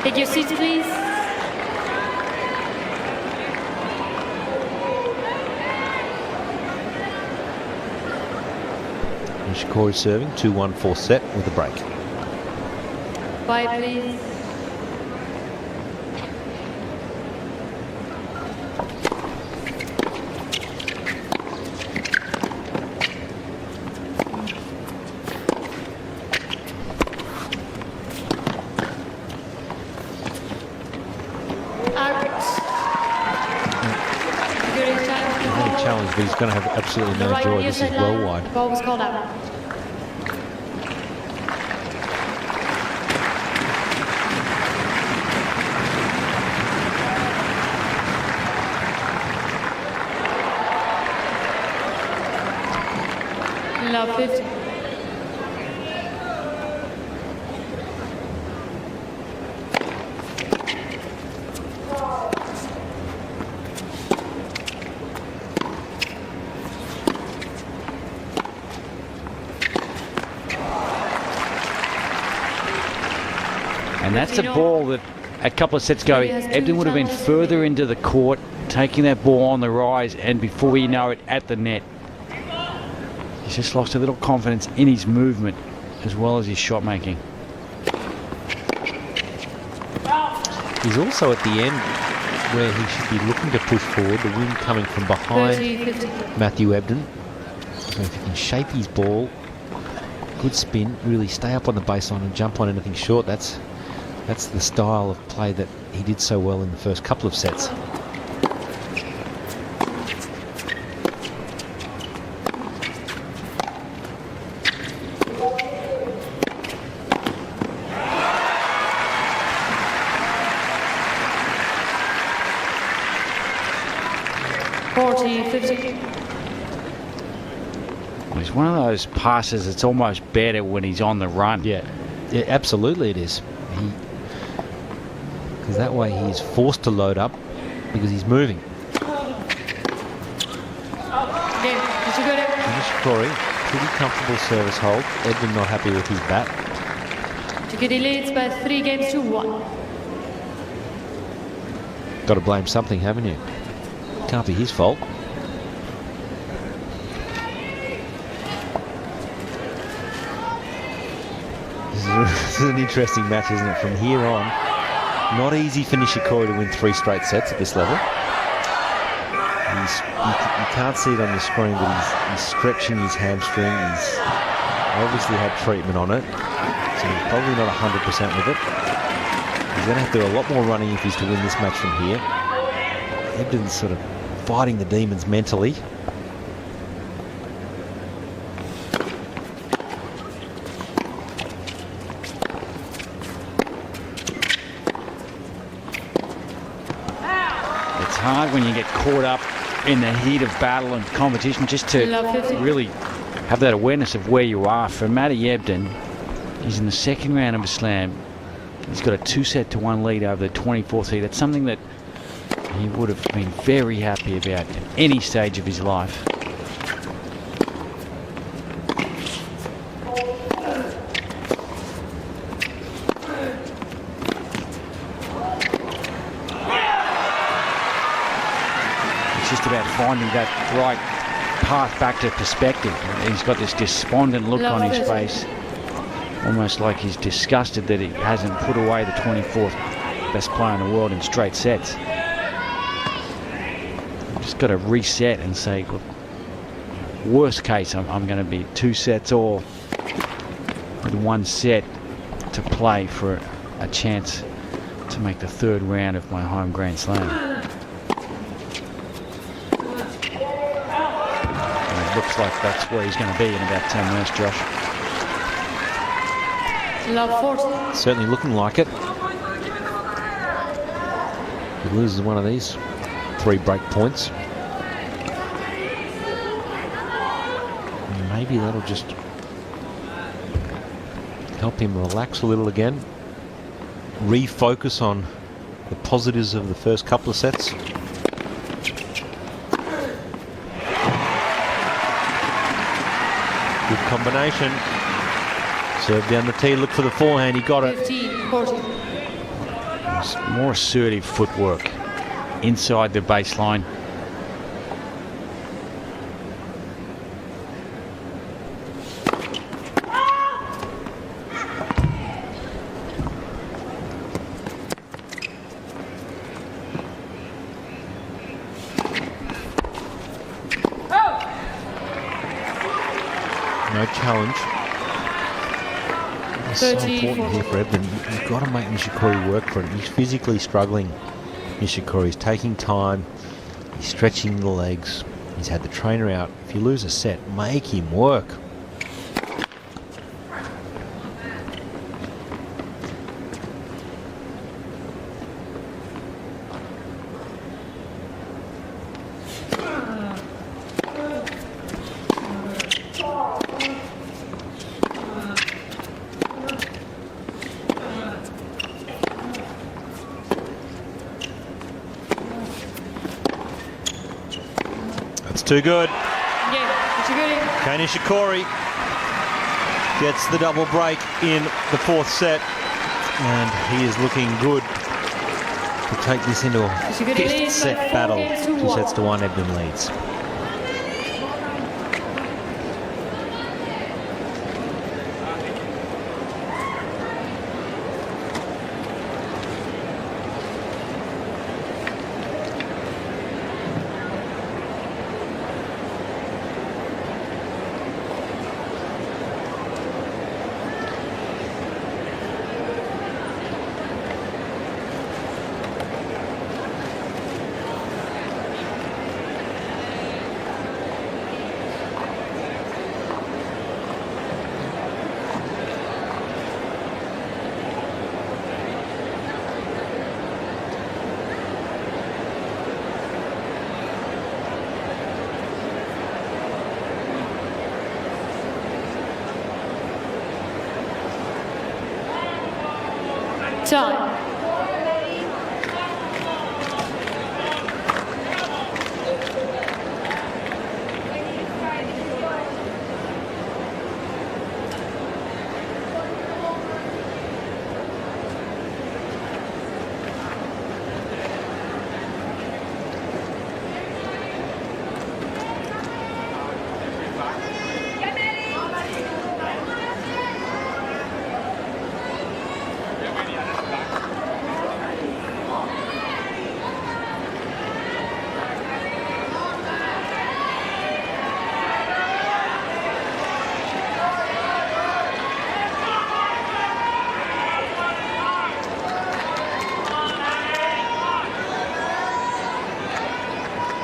Take your seats, please. Nishikori serving 2-1 fourth set with a break. Quiet, please. Challenge, but he's going to have absolutely no joy. This is well wide. Ball was called out. Love 50. And that's a ball that a couple of sets ago, Ebden would have been further into the court, taking that ball on the rise, and before you know it, at the net. He's just lost a little confidence in his movement as well as his shot making. He's also at the end where he should be looking to push forward, the wind coming from behind 30, Matthew Ebden. So if he can shape his ball, good spin, really stay up on the baseline and jump on anything short, that's the style of play that he did so well in the first couple of sets. He's one of those passes that's almost better when he's on the run. Yeah, absolutely it is. Because that way he's forced to load up because he's moving. Nishikori, pretty comfortable service hold. Ebden not happy with his bat. Nishikori leads by 3 games to 1. Got to blame something, haven't you? Can't be his fault. This is an interesting match, isn't it? From here on, not easy for Nishikori to win 3 straight sets at this level. You can't see it on the screen, but he's stretching his hamstring. He's obviously had treatment on it, so he's probably not 100% with it. He's going to have to do a lot more running if he's to win this match from here. Ebden's sort of fighting the demons mentally. It's hard when you get caught up in the heat of battle and competition just to really have that awareness of where you are. For Matty Ebden, he's in the second round of a slam. He's got a 2-set-to-1 lead over the 24th seed. That's something that he would have been very happy about at any stage of his life. It's just about finding that right path back to perspective. He's got this despondent look on his face, almost like he's disgusted that he hasn't put away the 24th best player in the world in straight sets. Just got to reset and say, look, worst case, I'm going to be 2 sets all with 1 set to play for a chance to make the 3rd round of my home Grand Slam. And it looks like that's where he's going to be in about 10 minutes, Josh. Love 40. Certainly looking like it. He loses one of these 3 break points. Maybe that'll just help him relax a little again. Refocus on the positives of the first couple of sets. Good combination. Serve down the tee, look for the forehand, he got it. 15, 40. More assertive footwork inside the baseline. No challenge. It's so 30, important here for Ebden. You've got to make Nishikori work for it. He's physically struggling. Nishikori is taking time. He's stretching the legs. He's had the trainer out. If you lose a set, make him work. That's too good. Yeah, Nishikori. Okay, Nishikori gets the double break in the fourth set, and he is looking good to take this into a Nishikori fifth leads set by 4 battle. games to 2 1. sets to 1, Ebden leads. Time.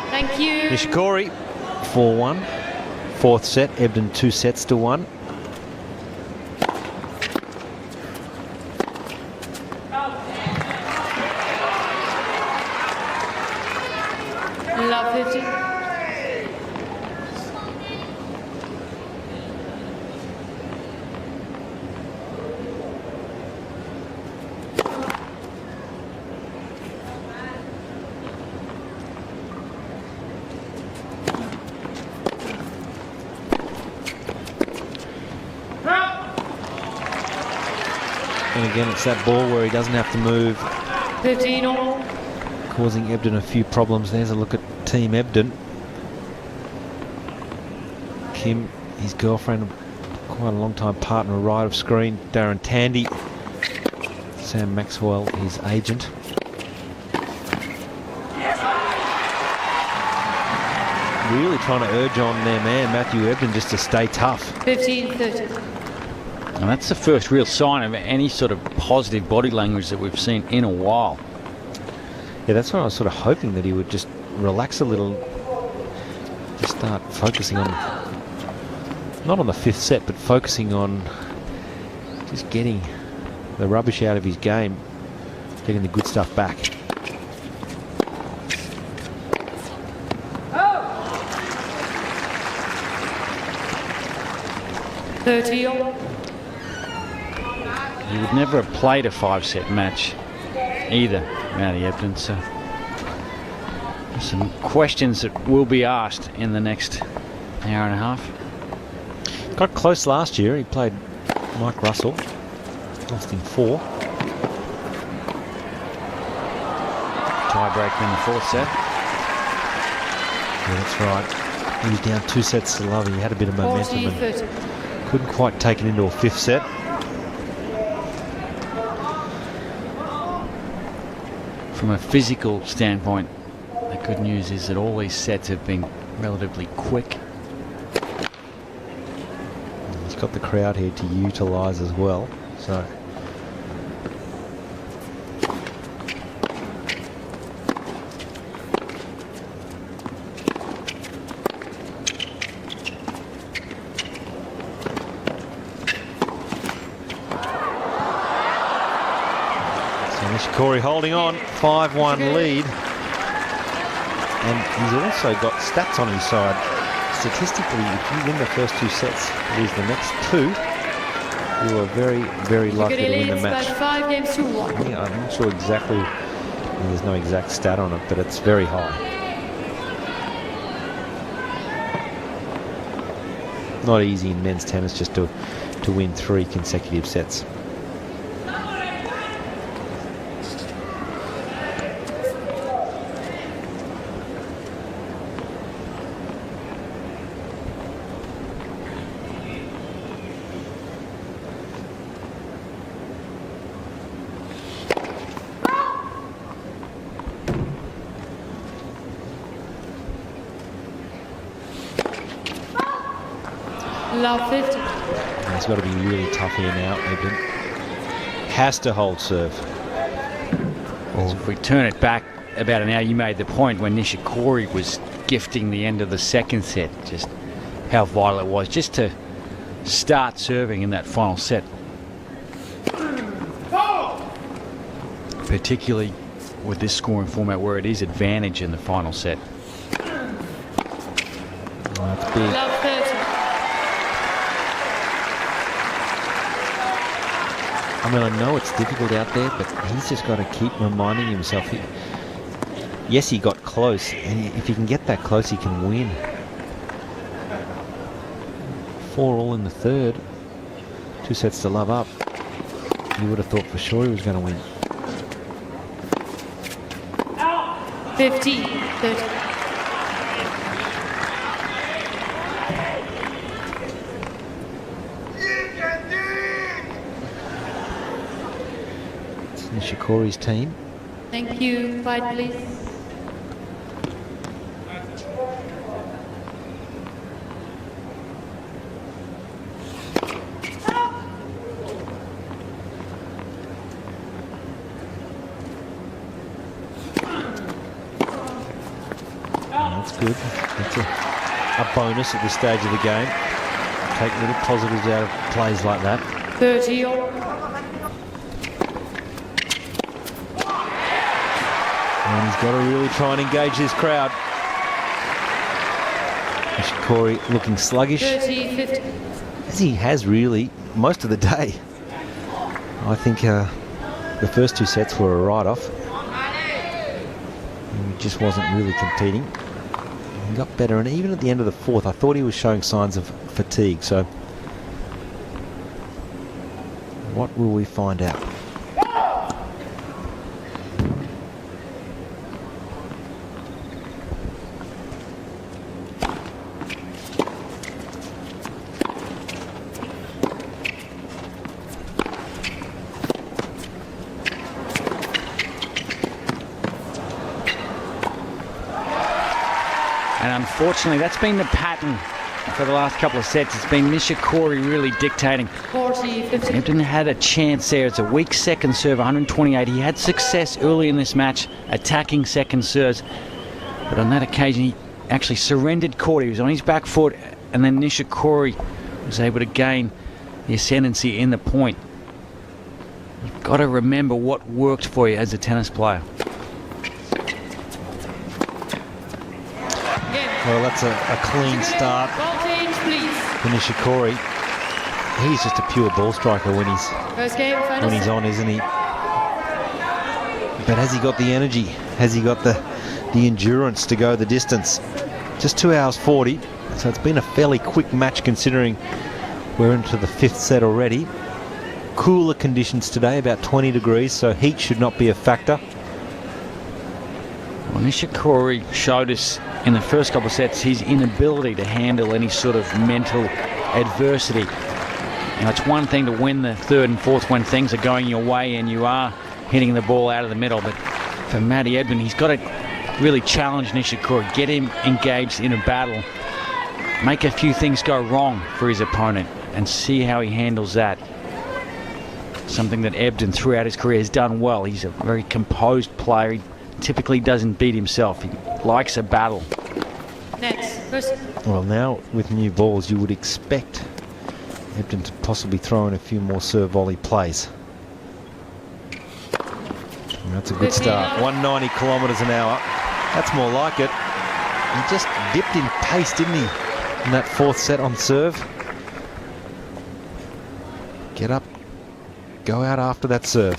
Thank you. Nishikori, 4-1. Fourth set, Ebden 2 sets to 1. Love 50. And again, it's that ball where he doesn't have to move, 15 all. causing Ebden a few problems. There's a look at Team Ebden. Kim, his girlfriend, quite a long time partner, right of screen. Darren Tandy. Sam Maxwell, his agent. Really trying to urge on their man, Matthew Ebden, just to stay tough. 15-30. And that's the first real sign of any sort of positive body language that we've seen in a while. Yeah, that's what I was sort of hoping, that he would just relax a little, just start focusing on, not on the fifth set, but focusing on just getting the rubbish out of his game, getting the good stuff back. Oh. 30 all. He would never have played a 5-set match either, Matty Ebden. So there's some questions that will be asked in the next hour and a half. Got close last year. He played Mike Russell, lost in 4. Tiebreaker in the 4th set. Yeah, that's right. He was down 2 sets to love. He had a bit of momentum and 40-30. couldn't quite take it into a 5th set. From a physical standpoint, the good news is that all these sets have been relatively quick. got the crowd here to utilise as well. So Nishikori holding on, 5-1 lead. And he's also got stats on his side. Statistically, if you win the first 2 sets, lose the next 2, you are very, very likely to win the match. 5 games to 1. Yeah, I'm not sure exactly, there's no exact stat on it, but it's very high. Not easy in men's tennis just to win 3 consecutive sets. Love 50. He's got to be really tough here now, Ebden. Has to hold serve. Well, if we turn it back about an hour, you made the point when Nishikori was gifting the end of the second set, just how vital it was just to start serving in that final set. Particularly with this scoring format where it is advantage in the final set. That's big. Love 30. I mean, I know it's difficult out there, but he's just got to keep reminding himself. Yes, he got close, and if he can get that close, he can win. 4-all in the third. 2 sets to love up. You would have thought for sure he was going to win. 50, 30. Nishikori's team. Thank you. Quiet, please. That's good. That's a bonus at this stage of the game. Take little positives out of plays like that. 30 all. And he's got to really try and engage this crowd. Nishikori looking sluggish, 30, 50. as he has really most of the day. I think the first 2 sets were a write-off. He just wasn't really competing. He got better, and even at the end of the 4th, I thought he was showing signs of fatigue. So, what will we find out? And unfortunately, that's been the pattern for the last couple of sets. It's been Nishikori really dictating. 40, 50. Ebden had a chance there. It's a weak second serve, 128. He had success early in this match attacking second serves. But on that occasion, he actually surrendered court. He was on his back foot, and then Nishikori was able to gain the ascendancy in the point. You've got to remember what worked for you as a tennis player. Well, that's a clean start Voltage, please. for Nishikori. He's just a pure ball striker when First game, final he's set. on, isn't he? But has he got the energy? Has he got the endurance to go the distance? Just 2 hours 40. So it's been a fairly quick match considering we're into the 5th set already. Cooler conditions today, about 20 degrees, so heat should not be a factor. Well, Nishikori showed us in the first couple of sets his inability to handle any sort of mental adversity. Now, it's one thing to win the 3rd and 4th when things are going your way and you are hitting the ball out of the middle, but for Matty Ebden, he's got to really challenge Nishikori, get him engaged in a battle, make a few things go wrong for his opponent, and see how he handles that. Something that Ebden throughout his career has done well. He's a very composed player. He typically doesn't beat himself. He likes a battle. Next, person. Well, now with new balls, you would expect Ebden to possibly throw in a few more serve volley plays. And that's a good start. 190 kilometres an hour. That's more like it. He just dipped in pace, didn't he, in that fourth set on serve? Get up, go out after that serve.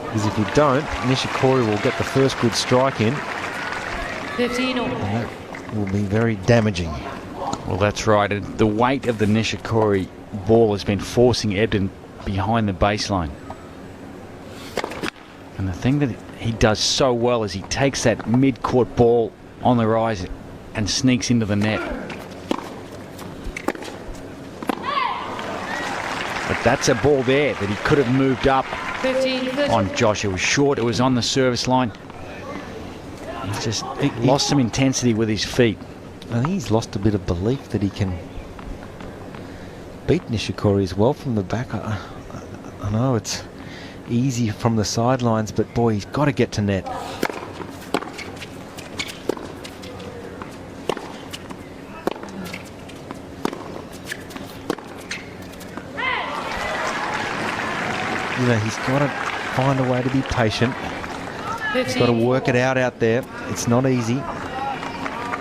Because if you don't, Nishikori will get the first good strike in. 15 all. And that will be very damaging. Well, that's right. And the weight of the Nishikori ball has been forcing Ebden behind the baseline. And the thing that he does so well is he takes that mid-court ball on the rise and sneaks into the net. But that's a ball there that he could have moved up 15, on Josh. It was short, it was on the service line. He just lost some intensity with his feet. I think he's lost a bit of belief that he can beat Nishikori as well from the back. I know it's easy from the sidelines, but boy, he's got to get to net. You know, he's got to find a way to be patient. He's got to work it out there. It's not easy.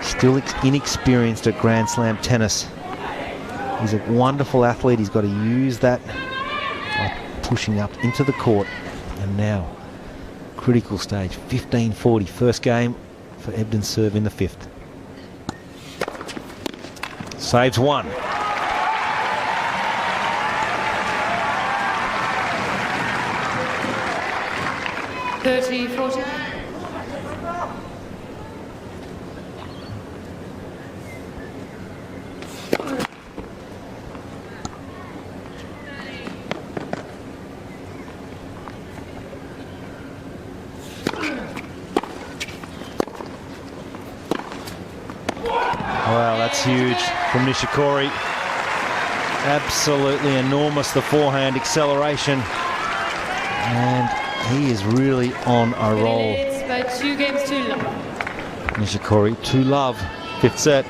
Still inexperienced at Grand Slam tennis. He's a wonderful athlete. He's got to use that by pushing up into the court. And now, critical stage, 15-40, first game for Ebden's serve in the fifth. Saves one. Well, that's huge from Nishikori. Absolutely enormous, the forehand acceleration. And he is really on a roll. It's by 2 games to love. Nishikori, 2-love, fifth set.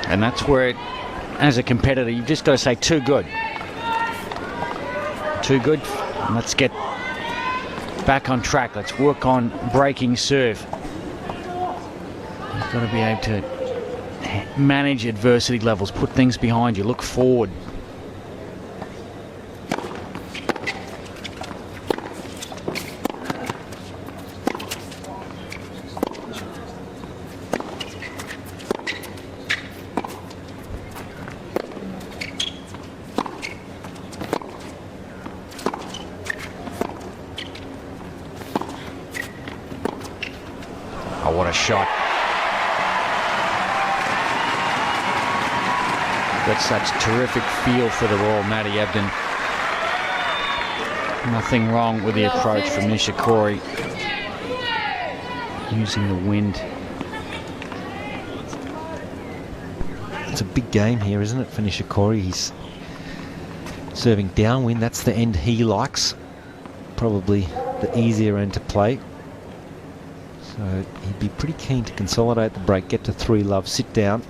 And that's where, as a competitor, you've just got to say, too good. Too good. And let's get back on track. Let's work on breaking serve. You've got to be able to manage adversity levels, put things behind you, look forward. Oh, what a shot. Got such terrific feel for the ball, Matty Ebden. Nothing wrong with the approach from Nishikori. Using the wind. It's a big game here, isn't it, for Nishikori? He's serving downwind. That's the end he likes. Probably the easier end to play. So he'd be pretty keen to consolidate the break, get to 3-love, sit down.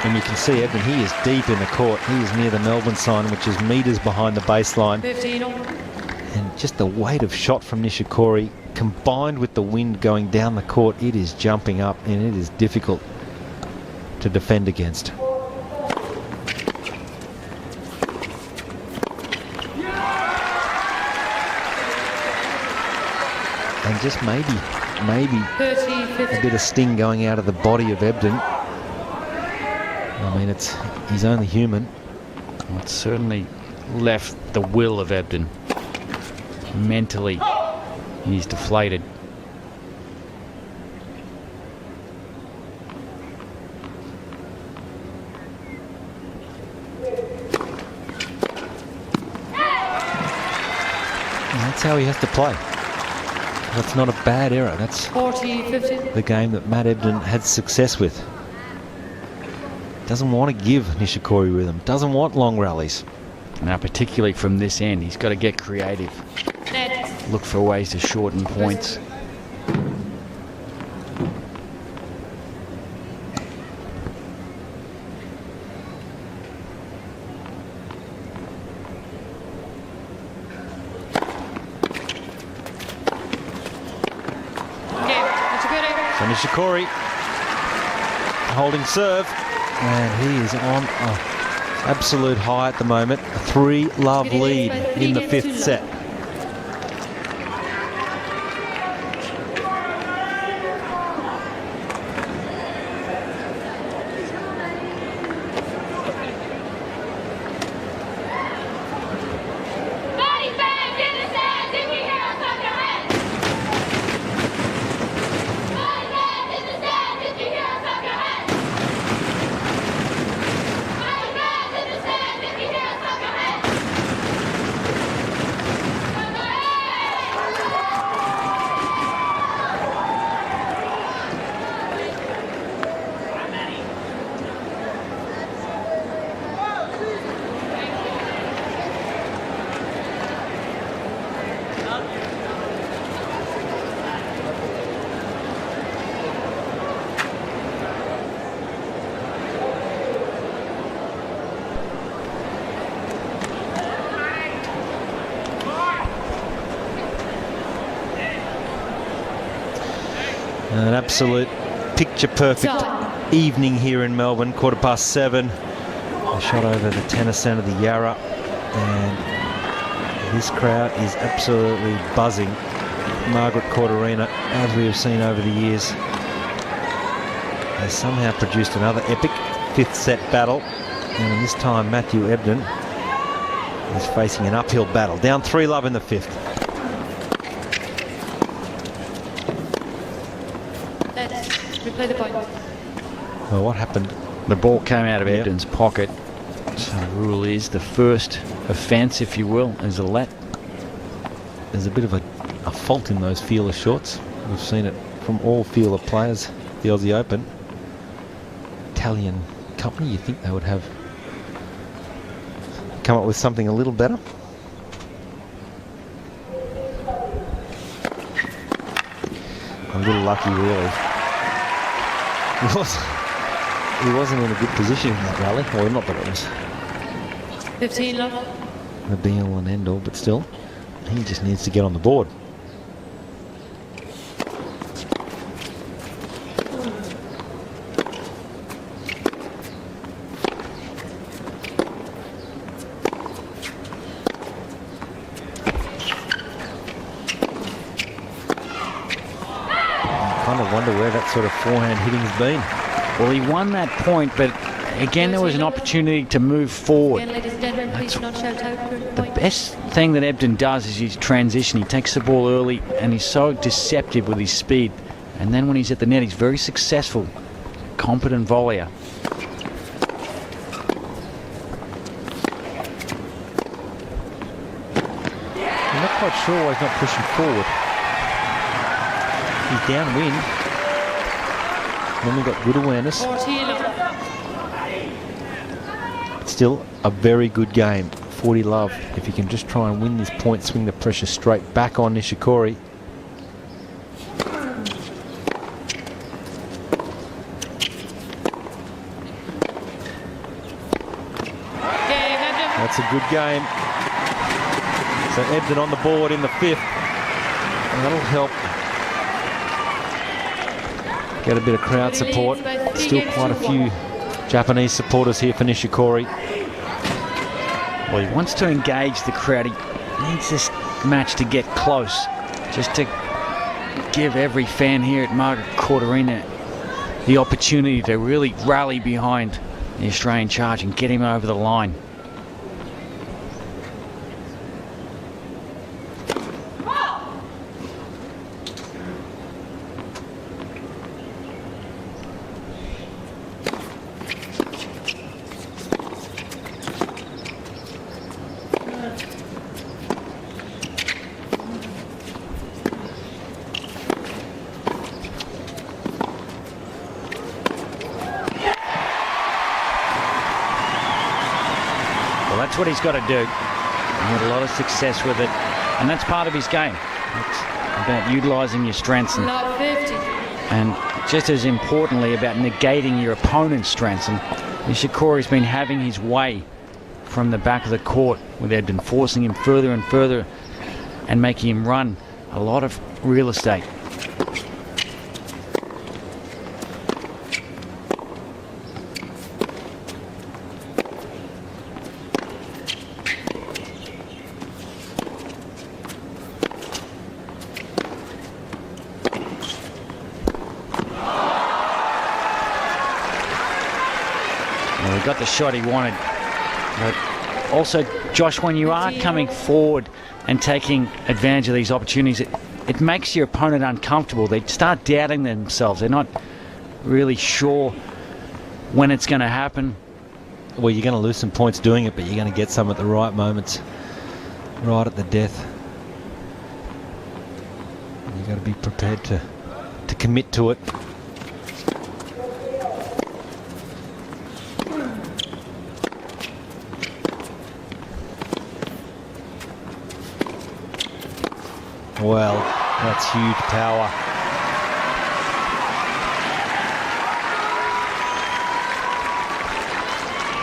And you can see Ebden, he is deep in the court. He is near the Melbourne sign, which is metres behind the baseline. 15 all. And just the weight of shot from Nishikori, combined with the wind going down the court, it is jumping up and it is difficult to defend against. And just maybe 30, a bit of sting going out of the body of Ebden. I mean, he's only human. Well, it's certainly left the will of Ebden. Mentally, he's deflated. That's how he has to play. That's not a bad error. That's 40-15. the game that Matt Ebden had success with. Doesn't want to give Nishikori rhythm. Doesn't want long rallies. Now, particularly from this end, he's got to get creative. Net. Look for ways to shorten points. So Nishikori holding serve, and he is on an absolute high at the moment. A 3-love lead in the 5th set. An absolute picture-perfect evening here in Melbourne, 7:15. A shot over the tennis centre, the Yarra, and this crowd is absolutely buzzing Margaret Court Arena, as we have seen over the years. They somehow produced another epic 5th set battle, and this time Matthew Ebden is facing an uphill battle. Down 3-love in the 5th. Replay the point. Well, what happened? The ball came out of Ebden's pocket. So the rule is the first offence, if you will, is a let. There's a bit of a fault in those feeler shots. We've seen it from all feeler players, the Aussie Open. Italian company, you'd think they would have come up with something a little better. A little lucky, really. He wasn't in a good position in that rally. Well, not that it was 15 love. the be-all and end-all, but still, he just needs to get on the board. Wonder where that sort of forehand hitting's been. Well, he won that point, but again, there was an opportunity to move forward. Again, ladies and gentlemen, please not shout out during the The point. best thing that Ebden does is his transition. He takes the ball early, and he's so deceptive with his speed. And then when he's at the net, he's very successful. Competent volleyer. I'm not quite sure why he's not pushing forward. He's downwind. Then we've got good awareness. 14 love. Still a very good game. 40-love. If he can just try and win this point, swing the pressure straight back on Nishikori. That's a good game. So Ebden on the board in the 5th. And that'll help get a bit of crowd support. Still quite a few Japanese supporters here for Nishikori. Well, he wants to engage the crowd. He needs this match to get close, just to give every fan here at Margaret Court Arena the opportunity to really rally behind the Australian charge and get him over the line. That's what he's got to do. He had a lot of success with it, and that's part of his game. It's about utilising your strengths Love 50. and just as importantly about negating your opponent's strengths. And Nishikori's been having his way from the back of the court with Ebden, forcing him further and further and making him run a lot of real estate. Well, he got the shot he wanted. But also, Josh, when you are coming forward and taking advantage of these opportunities, it makes your opponent uncomfortable. They start doubting themselves. They're not really sure when it's going to happen. Well, you're going to lose some points doing it, but you're going to get some at the right moments, right at the death. You've got to be prepared to commit to it. Well, that's huge power.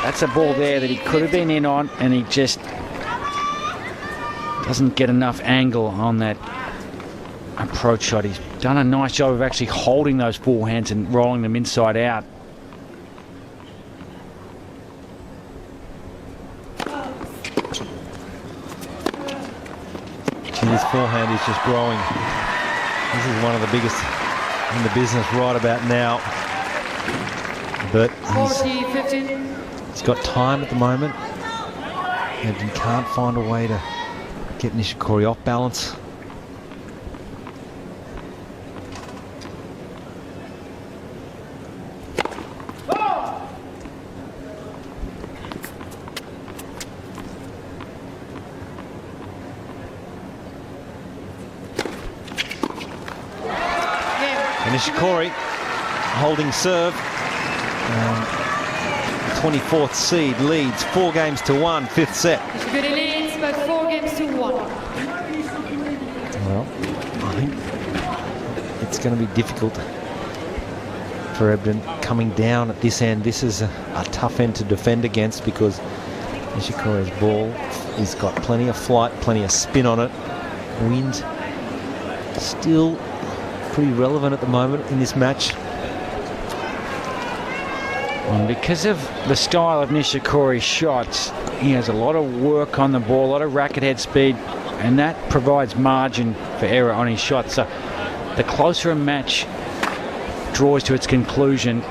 That's a ball there that he could have been in on, and he just doesn't get enough angle on that approach shot. He's done a nice job of actually holding those forehands and rolling them inside out. His forehand is just growing. This is one of the biggest in the business right about now. But 40-15. he's got time at the moment, and he can't find a way to get Nishikori off balance. Nishikori holding serve. 24th seed leads 4 games to 1, 5th set. Nishikori leads by 4 games to 1. Well, I think it's going to be difficult for Ebden coming down at this end. This is a tough end to defend against because Nishikori's ball has got plenty of flight, plenty of spin on it. Wind still pretty relevant at the moment in this match. And because of the style of Nishikori's shots, he has a lot of work on the ball, a lot of racket head speed, and that provides margin for error on his shots. So the closer a match draws to its conclusion,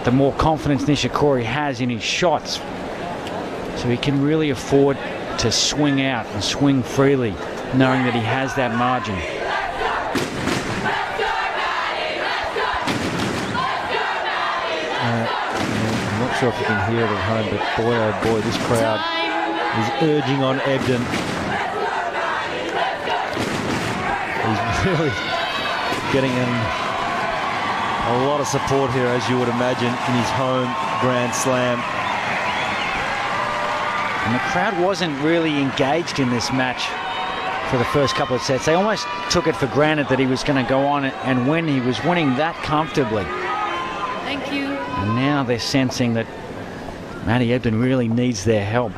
the more confidence Nishikori has in his shots. So he can really afford to swing out and swing freely, knowing that he has that margin. I'm not sure if you can hear it at home, but boy oh boy, this crowd is urging on Ebden. He's really getting a lot of support here, as you would imagine, in his home Grand Slam. And the crowd wasn't really engaged in this match for the first couple of sets. They almost took it for granted that he was going to go on and win. He was winning that comfortably. Thank you. And now they're sensing that Matty Ebden really needs their help.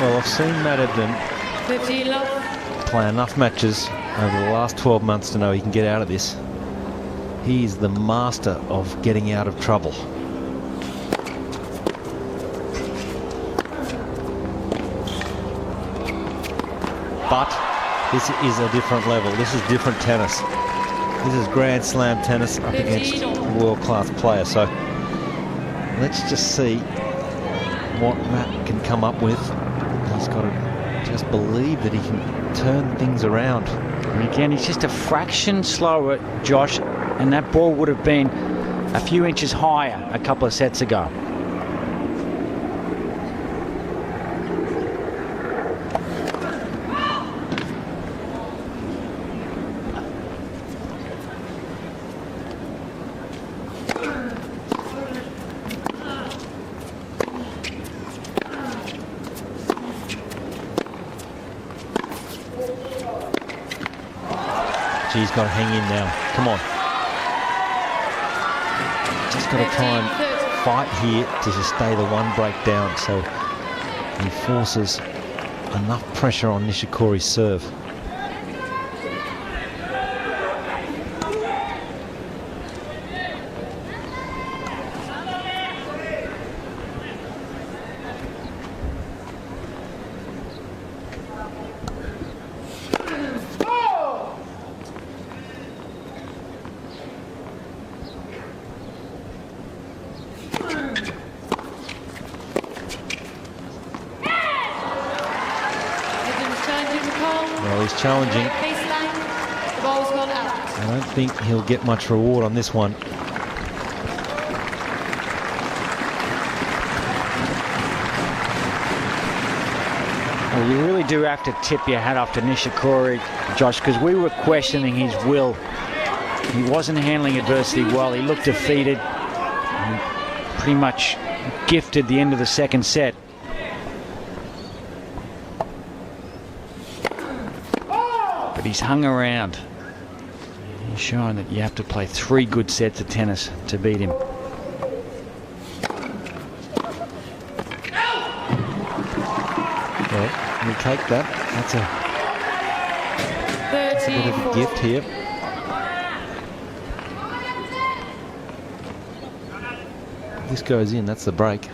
Well, I've seen Matt Ebden 50 love. play enough matches over the last 12 months to know he can get out of this. He's the master of getting out of trouble. But this is a different level. This is different tennis. This is Grand Slam tennis up against a world-class player. So let's just see what Matt can come up with. He's got to just believe that he can turn things around. And again, he's just a fraction slower, Josh, and that ball would have been a few inches higher a couple of sets ago. He's got to hang in now. Come on. Just got to try and fight here to just stay the one break down, so he forces enough pressure on Nishikori's serve. Well, he's challenging. The ball's gone out. I don't think he'll get much reward on this one. Well, you really do have to tip your hat off to Nishikori, Josh, because we were questioning his will. He wasn't handling adversity well. He looked defeated. He pretty much gifted the end of the second set. But he's hung around. He's showing that you have to play 3 good sets of tennis to beat him. Well, we take that. That's a bit of a gift here. If this goes in, that's the break.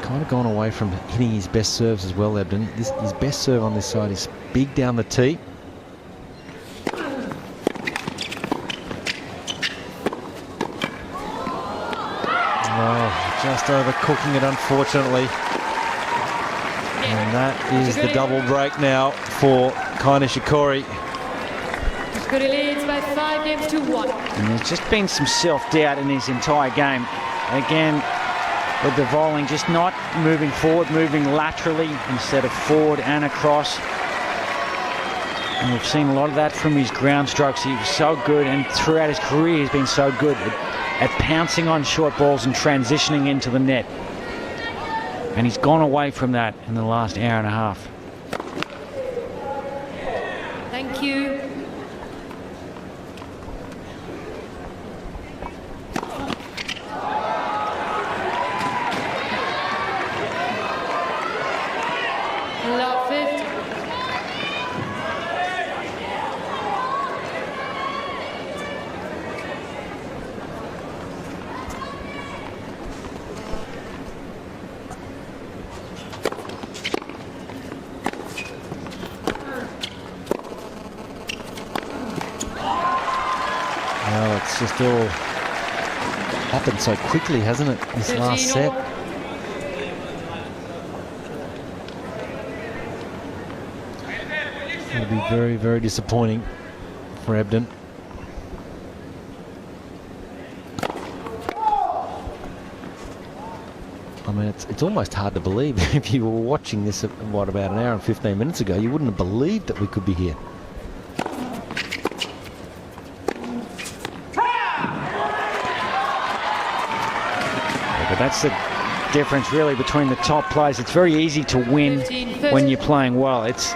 Kind of gone away from hitting his best serves as well, Ebden. His best serve on this side is big down the tee. Oh, just overcooking it, unfortunately. And that is the double break now for Nishikori. Nishikori leads by 5-1. And there's just been some self-doubt in his entire game. Again, with the volleying just not moving forward, moving laterally instead of forward and across. And we've seen a lot of that from his ground strokes. He was so good, and throughout his career he's been so good at pouncing on short balls and transitioning into the net. And he's gone away from that in the last hour and a half. Thank you. Love it. Well, it's just all happened so quickly, hasn't it, this last set? It'll be very, very disappointing for Ebden. I mean, it's almost hard to believe. If you were watching this, what, about an hour and 15 minutes ago, you wouldn't have believed that we could be here. But that's the difference really between the top players. It's very easy to win when you're playing well. It's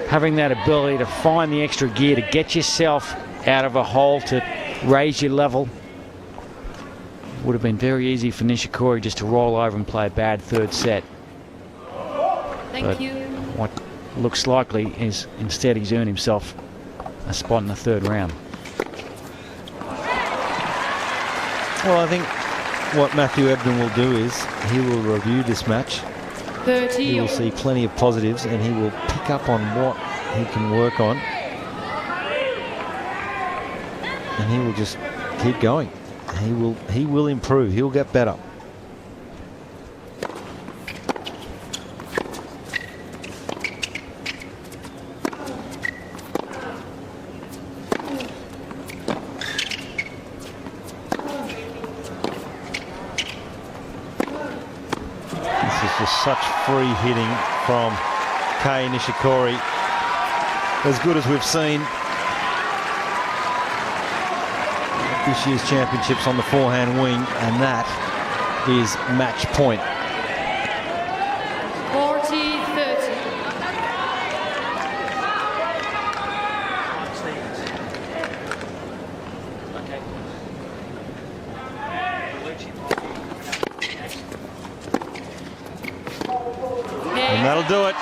having that ability to find the extra gear, to get yourself out of a hole, to raise your level. Would have been very easy for Nishikori just to roll over and play a bad third set. Thank you. What looks likely is instead he's earned himself a spot in the third round. Well, I think what Matthew Ebden will do is he will review this match. 30. He will see plenty of positives and he will pick up on what he can work on. And he will just keep going. He will improve. He'll get better. such free hitting from Kei Nishikori. As good as we've seen at this year's championships on the forehand wing, and that is match point. 40-30. And that'll do it.